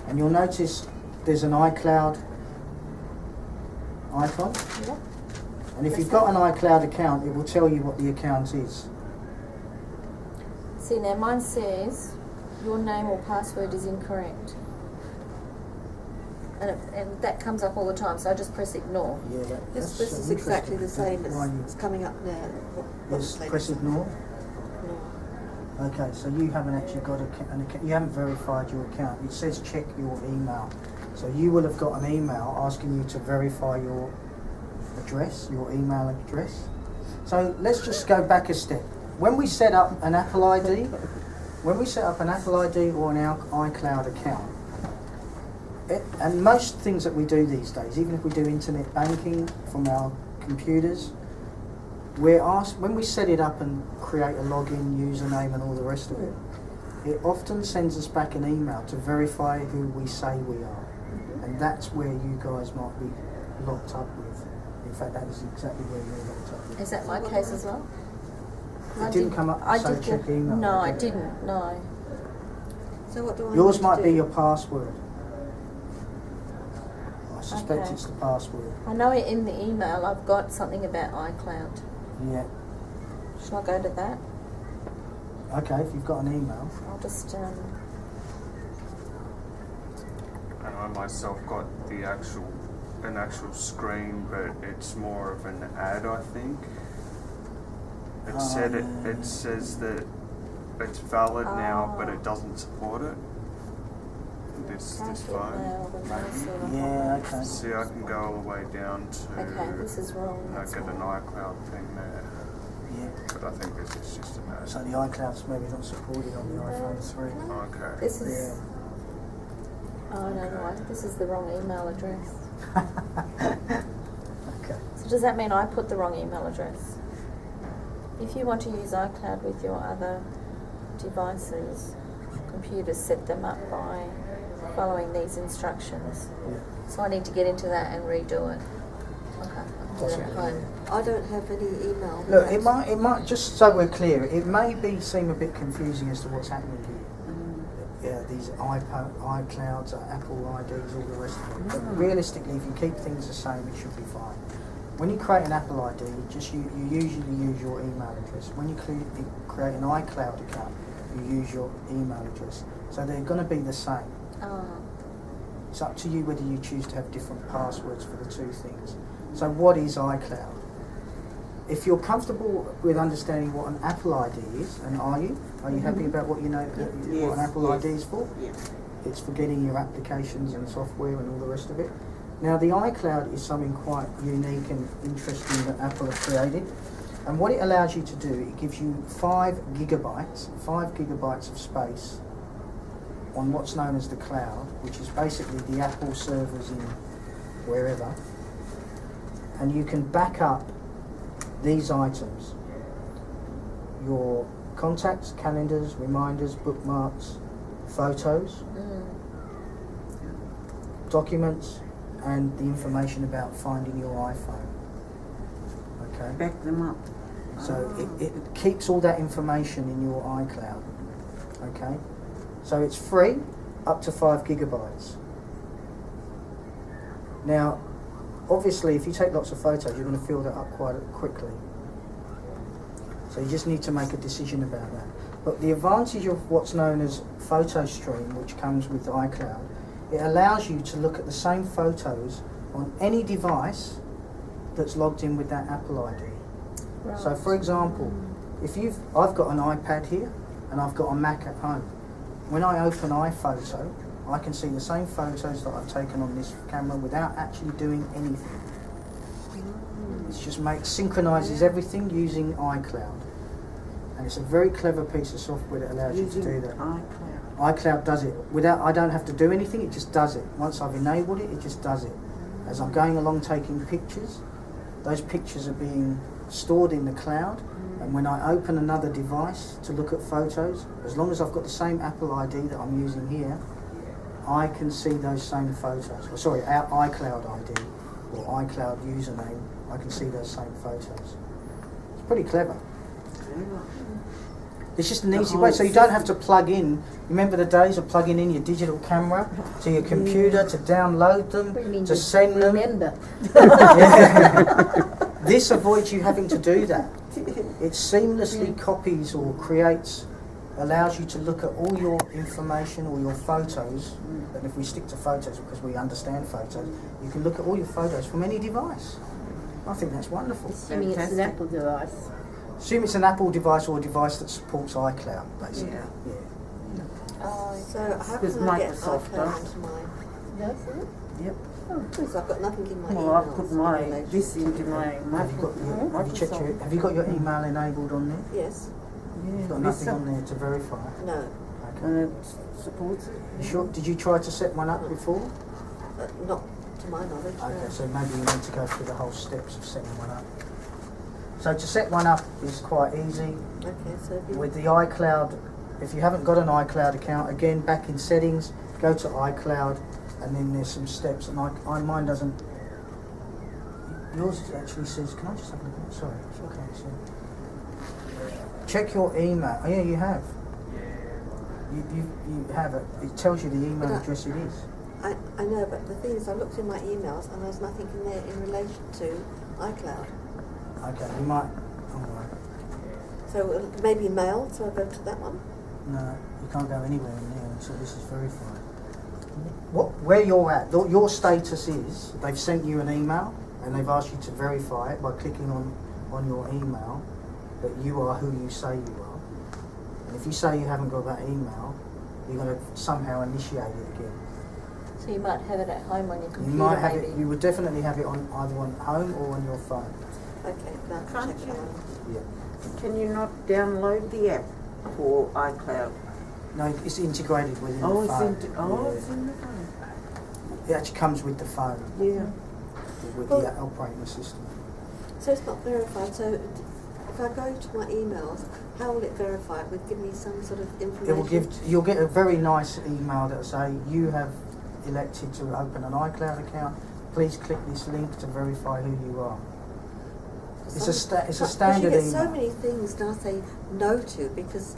and you'll notice there's an iCloud icon. Yeah. And if you've got an iCloud account, it will tell you what the account is. See, now mine says your name or password is incorrect. And that comes up all the time, so I just press ignore. Yeah, This that's is exactly the interesting. same as Why you- it's coming up now. Yes, press ignore. No. Okay, so you haven't actually got an account. You haven't verified your account. It says check your email. So you will have got an email asking you to verify your address, your email address. So let's just go back a step. When we set up an Apple ID, or an iCloud account, and most things that we do these days, even if we do internet banking from our computers, we're asked, when we set it up and create a login, username and all the rest of it, it often sends us back an email to verify who we say we are. And that's where you guys might be locked up with. In fact, that is exactly where you're locked up with. Is that my case as well? It didn't come up to say check email. No, I did it? didn't, no. So what do I Yours need might to be do? your password. I suspect Okay. it's the password. I know in the email I've got something about iCloud. Yeah. Shall I go to that? Okay, if you've got an email. I'll just, And I myself got an actual screen, but it's more of an ad, I think. It Oh, said yeah. it says that it's valid now, but Oh. it doesn't support it. This phone. Yeah, okay. See, I can go all the way down to Okay, this is wrong. That's get an wrong. iCloud thing there, Yeah. but I think this is just an ad. So the iCloud's maybe not supported on the iPhone 3. Okay. This Yeah. is. Oh no, no, this is the wrong email address. Okay. So does that mean I put the wrong email address? If you want to use iCloud with your other devices, computers set them up by following these instructions. Yeah. So I need to get into that and redo it. Okay, I'll do that at home. I don't have any email. Look, it might just so we're clear, it may seem a bit confusing as to what's happening here. Yeah, these iClouds, Apple IDs, all the rest of it. But realistically, if you keep things the same, it should be fine. When you create an Apple ID, you usually use your email address. When you create an iCloud account, you use your email address. So they're going to be the same. Oh, It's up to you whether you choose to have different passwords for the two things. So what is iCloud? If you're comfortable with understanding what an Apple ID is, and are you? Are you happy about what you know what an Apple ID is for? Yes. It's for getting your applications and software and all the rest of it. Now the iCloud is something quite unique and interesting that Apple have created. And what it allows you to do, it gives you 5 gigabytes of space on what's known as the cloud, which is basically the Apple servers in wherever. And you can back up these items: your contacts, calendars, reminders, bookmarks, photos, documents, and the information about finding your iPhone. Okay? Back them up. So it keeps all that information in your iCloud. Okay? So it's free. up to 5 gigabytes. Now, obviously, if you take lots of photos, you're going to fill that up quite quickly. So you just need to make a decision about that. But the advantage of what's known as photo stream, which comes with iCloud, it allows you to look at the same photos on any device that's logged in with that Apple ID. Right. So for example, I've got an iPad here and I've got a Mac at home. When I open iPhoto, I can see the same photos that I've taken on this camera without actually doing anything. It just synchronises everything using iCloud. And it's a very clever piece of software that allows you to do that. iCloud does it. I don't have to do anything, it just does it. Once I've enabled it, it just does it. As I'm going along taking pictures, those pictures are being stored in the cloud, and when I open another device to look at photos, as long as I've got the same Apple ID that I'm using here, I can see those same photos. Our iCloud ID or iCloud username, I can see those same photos. It's pretty clever. It's just an easy way, so you don't have to plug in. Remember the days of plugging in your digital camera to your computer to download them, to send them? Remember. Yeah. This avoids you having to do that. It seamlessly copies or allows you to look at all your information, all your photos, and if we stick to photos because we understand photos, you can look at all your photos from any device. I think that's wonderful. Assuming it's an Apple device. Assume it's an Apple device or a device that supports iCloud, basically. Yeah. So how Because can I get Microsoft iCloud does. onto mine? Does it? Yep. Because I've got nothing in my Well, emails. I've put this into my Have you got your email enabled on there? Yes. You've got nothing on there to verify. No. Okay. And it supports it. You sure? Did you try to set one up before? Not to my knowledge. Okay, No. so maybe you need to go through the whole steps of setting one up. So to set one up is quite easy. Okay, so if you With the iCloud, if you haven't got an iCloud account, again, back in settings, go to iCloud, and then there's some steps, and mine doesn't. Yours actually says, can I just have a look at it? Sorry, I can't see. Check your email. Oh yeah, you have. You have it. It tells you the email address it is. I know, but the thing is, I looked in my emails and there's nothing in there in relation to iCloud. Okay, you might. Alright. So maybe mail, so I go to that one. No, you can't go anywhere in there until this is verified. Where you're at, your status is they've sent you an email and they've asked you to verify it by clicking on your email that you are who you say you are. And if you say you haven't got that email, you're going to somehow initiate it again. So you might have it at home on your computer. You might have maybe. it. You would definitely have it on either on home or on your phone. Okay, now Can't check you? that one. Yeah. Can you not download the app for iCloud? No, it's integrated within Oh, the phone. it's in the phone. It actually comes with the phone, Yeah. with Well- the operating system. So it's not verified, so if I go to my emails, how will it verify it? Will it give me some sort of information? It will you'll get a very nice email that will say you have elected to open an iCloud account. Please click this link to verify who you are. It's a standard you email. get so many things that I say no to because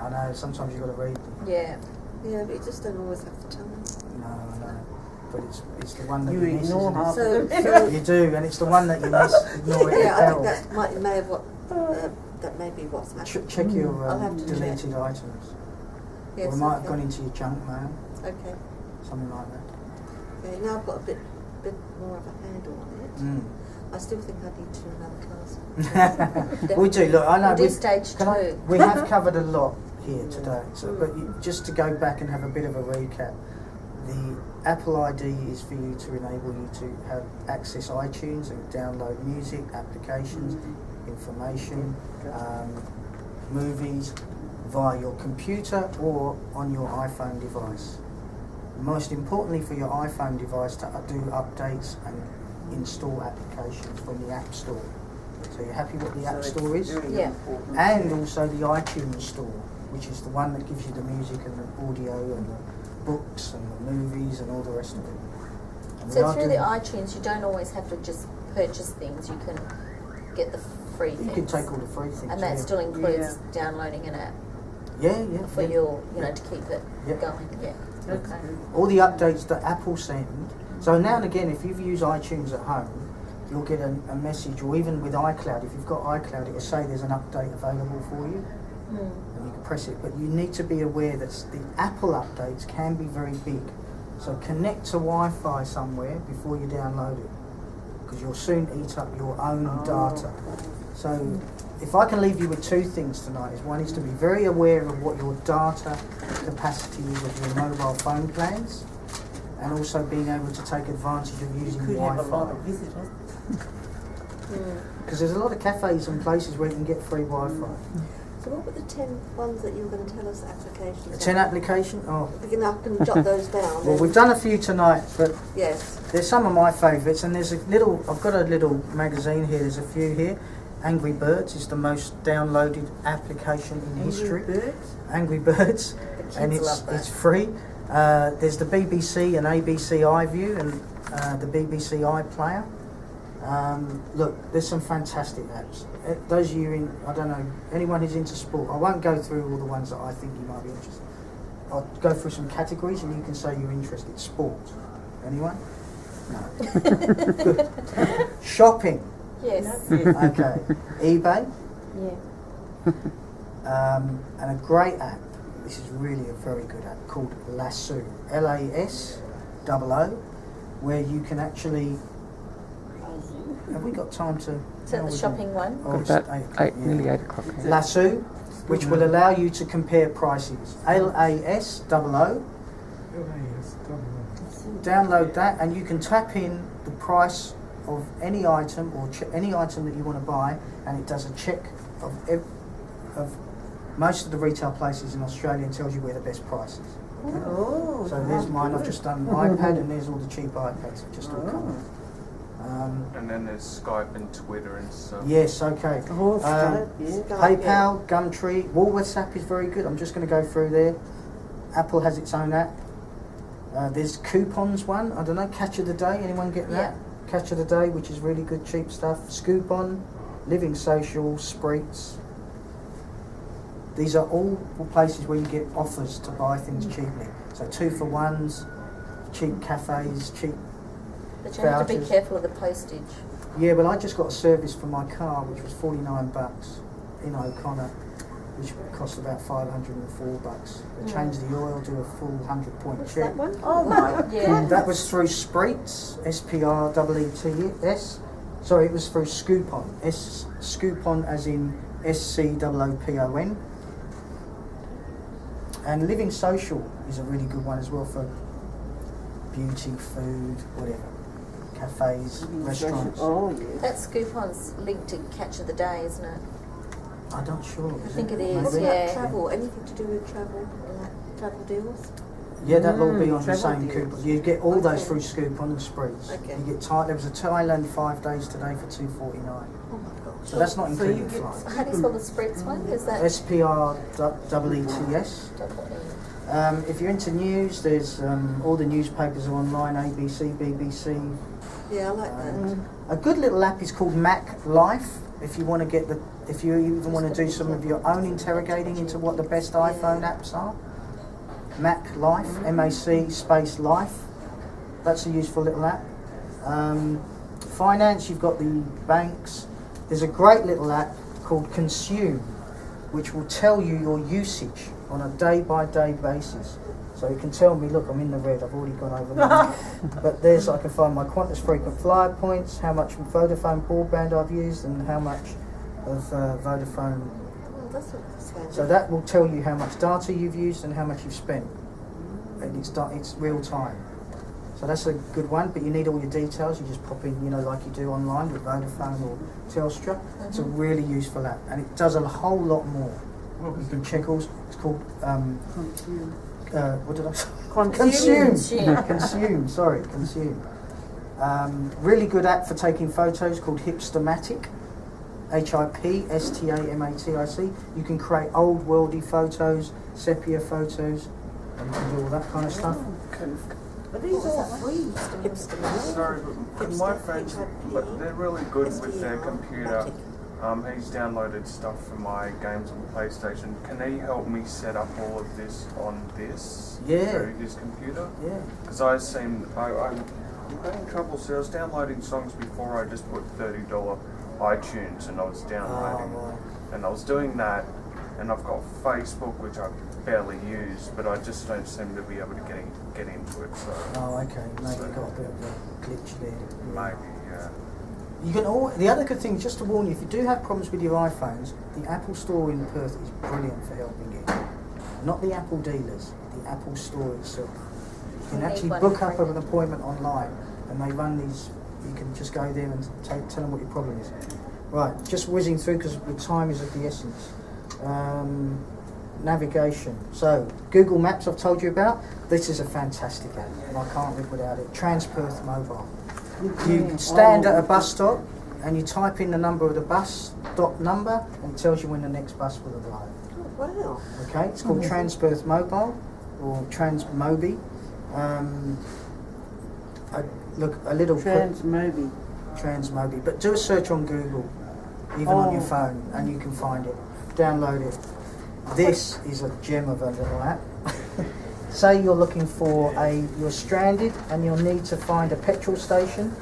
I know, sometimes you've got to read them. Yeah. but you just don't always have to tell me. No, I know. But it's the one that You you miss, ignore isn't half it? of them. So You do, and it's the one that you miss. Ignore it. yeah, I think Hell. that may have that may be what's happened. Check your I'll have to deleted check. items. Yes, Or it might have okay. gone into your junk mail, Okay. something like that. Okay, now I've got a bit more of a handle on it. Mm. I still think I need to do another class. We do. Look, I know. We'll do stage two. We have covered a lot here today. So, but just to go back and have a bit of a recap, the Apple ID is for you to enable you to have access iTunes and download music, applications, information, movies via your computer or on your iPhone device. Most importantly, for your iPhone device to do updates and install applications from the App Store. So you're happy what the App Store is? Yeah. And also the iTunes Store, which is the one that gives you the music and the audio and the books and the movies and all the rest of it. And we So are through the doing- iTunes, you don't always have to just purchase things. You can get the free things. You can take all the free things. And that yeah. still includes downloading an app Yeah, for yeah. your, to keep it Yeah. going. Yeah. That's Okay. good. All the updates that Apple send. So now and again, if you've used iTunes at home, you'll get a message, or even with iCloud, if you've got iCloud, it will say there's an update available for you, and you can press it. But you need to be aware that the Apple updates can be very big. So connect to Wi-Fi somewhere before you download it, because you'll soon eat up your own data. So if I can leave you with two things tonight, is one is to be very aware of what your data capacity is of your mobile phone plans, and also being able to take advantage of using Could have a lot of Wi-Fi. visitors. Because there's a lot of cafes and places where you can get free Wi-Fi. So what were the 10 ones that you were going to tell us applications? The 10 application? Oh, I can jot those down. well, we've done a few tonight, but Yes. there's some of my favourites, and there's a little, I've got a little magazine here, there's a few here. Angry Birds is the most downloaded application in history. Birds? Angry Birds, The and kids love that. it's free. There's the BBC and ABC iView and the BBC iPlayer. Look, there's some fantastic apps. Those of you in, I don't know, anyone who's into sport, I won't go through all the ones that I think you might be interested in. I'll go through some categories and you can say you're interested. Sport. Anyone? No. Good. Shopping. Yes. Okay. eBay. Yeah. And a great app, this is really a very good app, called Lasso, Lasso, where you can actually, have we got time to... Is that the shopping one? Oh, it's About 8 nearly 8 o'clock. Yeah. Lasso, which will allow you to compare prices. LASSO. LAS double Download that and you can tap in the price of any item or any item that you want to buy, and it does a check of most of the retail places in Australia and tells you where the best price is. Oh, So there's mine. I've just done iPad, and there's all the cheap iPads have just all come. And then there's Skype and Twitter and stuff. Yes, okay. Oh, Skype, yeah. PayPal, Gumtree, Woolworths app is very good. I'm just going to go through there. Apple has its own app. There's Coupons one. I don't know. Catch of the Day. Anyone get that? Catch of the Day, which is really good, cheap stuff. Scoop-On, Living Social, Spreets. These are all places where you get offers to buy things cheaply. So 2-for-1s, cheap cafes, cheap. But you have to be vouchers. careful of the postage. Yeah, well, I just got a service for my car, which was $49 in O'Connor, which cost about $504. They changed the oil, do a full 100-point What's check. that one? Oh my Yeah. That was through Spreets, SPREETS. Sorry, it was through Scoop-On. Scoop-On as in SCOOPON. And Living Social is a really good one as well for beauty, food, whatever. Cafes, restaurants. Oh, yes. That Scoop-On's linked to Catch of the Day, isn't it? I'm not sure. I think it is, What Maybe. about yeah. travel? Anything to do with travel? Like travel deals? Yeah, that'll all be on the travel same deals. coupon. You get all those Okay. through Scoop-On and Spreets. Okay. You get there was a Thailand 5 days today for $249. Oh my gosh. So that's not So including you get- flights. How do you spell the Spreets one? Is that SPREETS. If you're into news, there's all the newspapers are online, ABC, BBC. Yeah, I like that. A good little app is called Mac Life. If you want to get if you even want to do some of your own interrogating into what the best iPhone apps are. Mac Life, MAC space Life. That's a useful little app. Finance, you've got the banks. There's a great little app called Consume, which will tell you your usage on a day-by-day basis. So it can tell me, look, I'm in the red, I've already gone over that. But I can find my Qantas frequent flyer points, how much Vodafone broadband I've used, and how much of Vodafone. Well, that's what this sounds So that will tell you how much data you've used and how much you've spent. And it's real time. So that's a good one, but you need all your details. You just pop in, like you do online with Vodafone or Telstra. It's a really useful app, and it does a whole lot more. You can check all. It's called what did I say? Consume. Sorry, Consume. Really good app for taking photos called Hipstamatic. HIPSTAMATIC. You can create old worldy photos, sepia photos, and you can do all that kind of stuff. But these are all free. Sorry, but my friends, but they're really good with their computer He's downloaded stuff for my games on the PlayStation. Can he help me set up all of this on this through his computer? Yeah. Because I'm having trouble. So I was downloading songs before. I just put $30 iTunes and I was downloading, and I was doing that. And I've got Facebook, which I barely use, but I just don't seem to be able to get into it. So. Oh, okay. Maybe you've got a bit of a glitch there. Maybe, yeah. You can the other good thing, just to warn you, if you do have problems with your iPhones, the Apple Store in Perth is brilliant for helping you. Not the Apple dealers, the Apple Store itself. You can actually book up an appointment online, and they run these. You can just go there and tell them what your problem is. Right, just whizzing through because the time is of the essence. Navigation. So Google Maps I've told you about. This is a fantastic app and I can't live without it. Transperth Mobile. You stand at a bus stop and you type in the number of the bus stop number and it tells you when the next bus will arrive. Oh, wow. Okay, it's called Transperth Mobile or Transmobi. Transmobi. But do a search on Google, even on your phone, and you can find it. Download it. This is a gem of a little app. Say you're looking for you're stranded and you'll need to find a petrol station.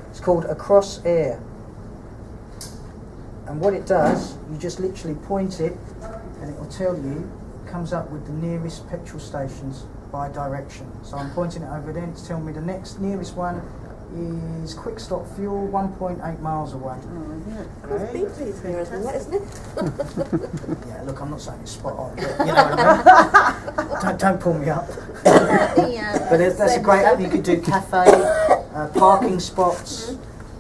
It's called Across Air. And what it does, you just literally point it and it will tell you, it comes up with the nearest petrol stations by direction. So I'm pointing it over there and it's telling me the nearest one is Quick Stop Fuel, 1.8 miles away. BP's nearer than that, isn't it? Yeah, look, I'm not saying it's spot on, but you know what I mean? Don't pull me up. But that's a great app. You could do cafe, parking spots.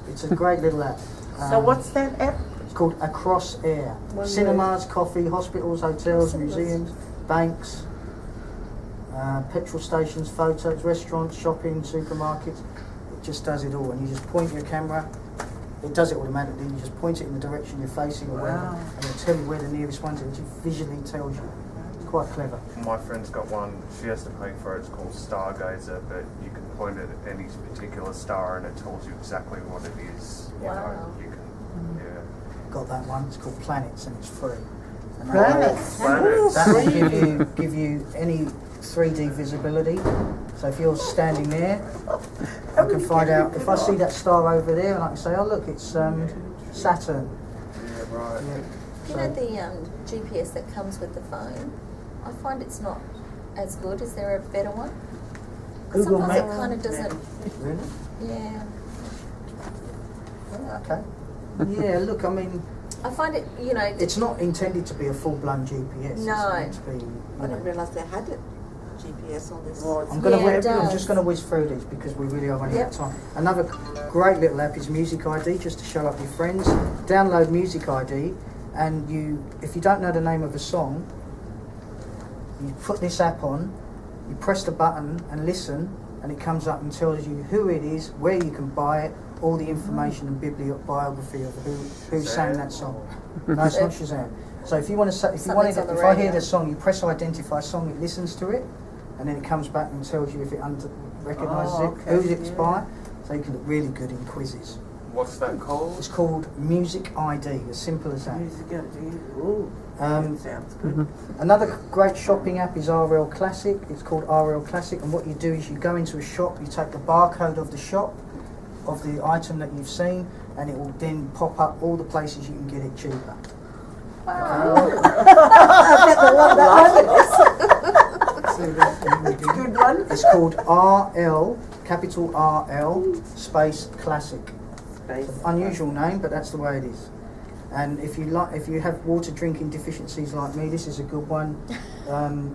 It's a great little app. So what's that app? It's called Across Air. Cinemas, coffee, hospitals, hotels, museums, banks, petrol stations, photos, restaurants, shopping, supermarkets. It just does it all, and you just point your camera. It does it automatically. You just point it in the direction you're facing or whatever, and it'll tell you where the nearest one's is. It just visually tells you. It's quite clever. My friend's got one. She has to pay for it. It's called Stargazer, but you can point it at any particular star, and it tells you exactly what it is. Wow. You can, Got that one. It's called Planets, and it's free. And Planets. That will give you any 3D visibility. So if you're standing there, I can find out if I see that star over there, and I can say, "Oh look, it's Saturn." Yeah, right. Yeah. You know the GPS that comes with the phone? I find it's not as good. Is there a better one? 'Cause Google sometimes it Maps. kind of doesn't. Really? Yeah. Okay. Yeah. Look, I mean, I find it. You know. it's not intended to be a full-blown GPS. No. It's meant to be. I You didn't know, realise they had it. GPS on this. I'm just going to whiz through these because we really are running out of time. Another great little app is Music ID, just to show up your friends. Download Music ID, and if you don't know the name of a song, you put this app on, you press the button and listen, and it comes up and tells you who it is, where you can buy it, all the information and bibliography of who sang that song. No, it's not Shazam. So if you want to, if I hear the song, you press identify song, it listens to it, and then it comes back and tells you if it recognises it, who it's by. So you can look really good in quizzes. What's that called? It's called Music ID, as simple as that. Music ID. Ooh, that sounds good. Another great shopping app is RL Classic. It's called RL Classic, and what you do is you go into a shop, you take the barcode of the shop, of the item that you've seen, and it will then pop up all the places you can get it cheaper. Good one. It's called RL, capital RL, space Classic. It's an unusual name, but that's the way it is. And if you have water drinking deficiencies like me, this is a good one.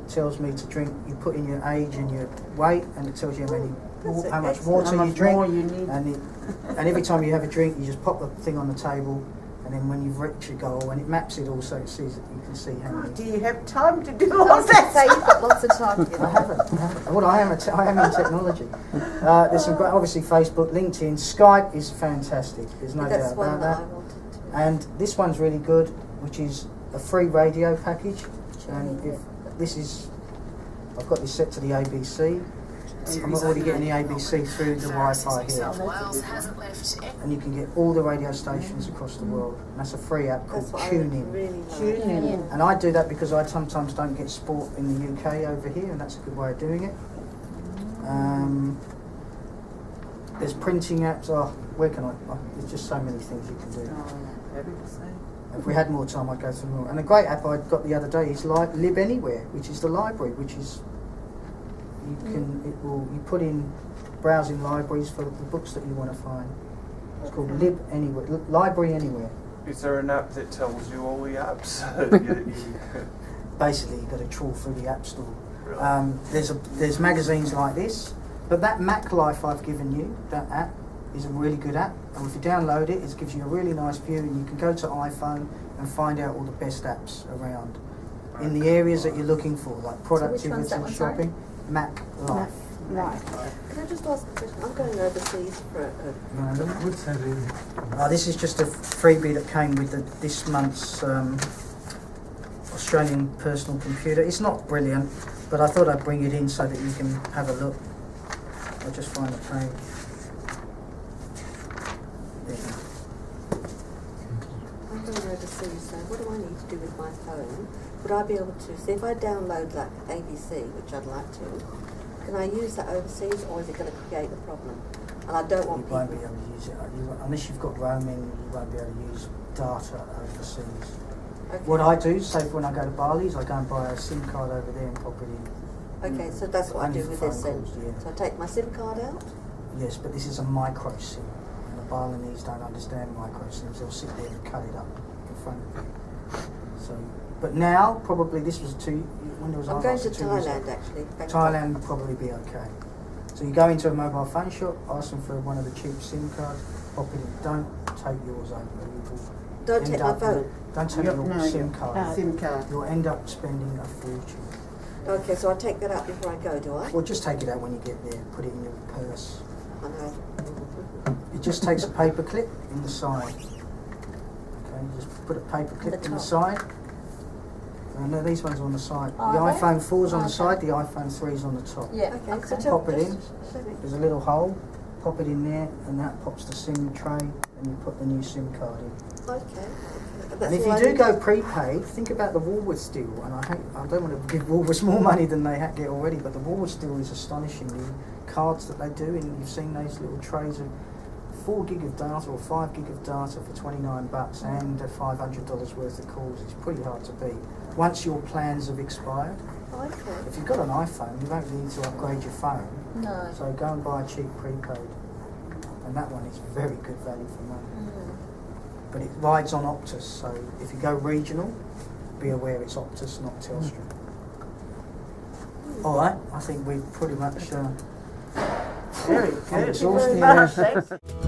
Tells me to drink. You put in your age and your weight, and it tells you how much water you drink. And every time you have a drink, you just pop the thing on the table, and then when you've reached your goal, and it maps it all, so it sees that you can see how many. Do you have time to do all that? So you've got lots of time. I haven't. Well, I am in technology. There's some great, obviously Facebook, LinkedIn, Skype is fantastic. There's no doubt about that. And this one's really good, which is a free radio package. And if this is, I've got this set to the ABC. I'm already getting the ABC through the Wi-Fi here. And you can get all the radio stations across the world. And that's a free app called TuneIn. Tune in. And I do that because I sometimes don't get sport in the UK over here, and that's a good way of doing it. There's printing apps. Oh, where can I? There's just so many things you can do. If we had more time, I'd go through more. And a great app I got the other day is Lib Anywhere, which is the library, which is you put in browsing libraries for the books that you want to find. It's called Lib Anywhere, Library Anywhere. Is there an app that tells you all the apps? Basically, you've got to trawl through the app store. Really? There's magazines like this, but that Mac Life I've given you, that app, is a really good app, and if you download it, it gives you a really nice view, and you can go to iPhone and find out all the best apps around in the areas that you're looking for, like productivity, shopping, Mac Life. Right. Can I just ask a question? I'm going overseas for a What's that in? This is just a freebie that came with this month's Australian personal computer. It's not brilliant, but I thought I'd bring it in so that you can have a look. I'll just find the page. I'm going overseas, so what do I need to do with my phone? Would I be able to, see if I download like ABC, which I'd like to, can I use that overseas, or is it going to create a problem? And I don't want You won't be able to use it unless you've got roaming. You won't be able to use data overseas. Okay. What I do, say when I go to Bali's, I go and buy a SIM card over there and pop it in. Okay, so that's what I Only do for with phone this then. calls, yeah. So I take my SIM card out? Yes, but this is a micro SIM. And the Balinese don't understand micro SIMs. They'll sit there and cut it up in front of you. So, but now, probably this was when there was I'm going to Thailand actually. Thailand would probably be okay. So you go into a mobile phone shop, ask them for one of the cheap SIM cards, pop it in. Don't take yours over. Don't take my phone. Don't take your SIM card. SIM card. You'll end up spending a fortune. Okay, so I take that out before I go, do I? Or just take it out when you get there. Put it in your purse. I know. It just takes a paper clip in the side. Okay, you just put a paper clip in the side. No, these ones are on the side. The iPhone 4 is on the side, the iPhone 3 is on the top. Yeah. Okay, so Pop it in. show me. There's a little hole. Pop it in there, and that pops the SIM tray, and you put the new SIM card in. Okay. And if you do go prepaid, think about the Woolworths deal. And I don't want to give Woolworths more money than they get already, but the Woolworths deal is astonishing. The cards that they do, and you've seen those little trays of 4 gig of data or 5 gig of data for $29 and $500 worth of calls. It's pretty hard to beat once your plans have expired. Okay. If you've got an iPhone, you don't need to upgrade your phone. No. So go and buy a cheap prepaid, and that one is very good value for money. But it rides on Optus, so if you go regional, be aware it's Optus, not Telstra. All right, I think we've pretty much Very good. exhausted. Thank you very much. Thanks.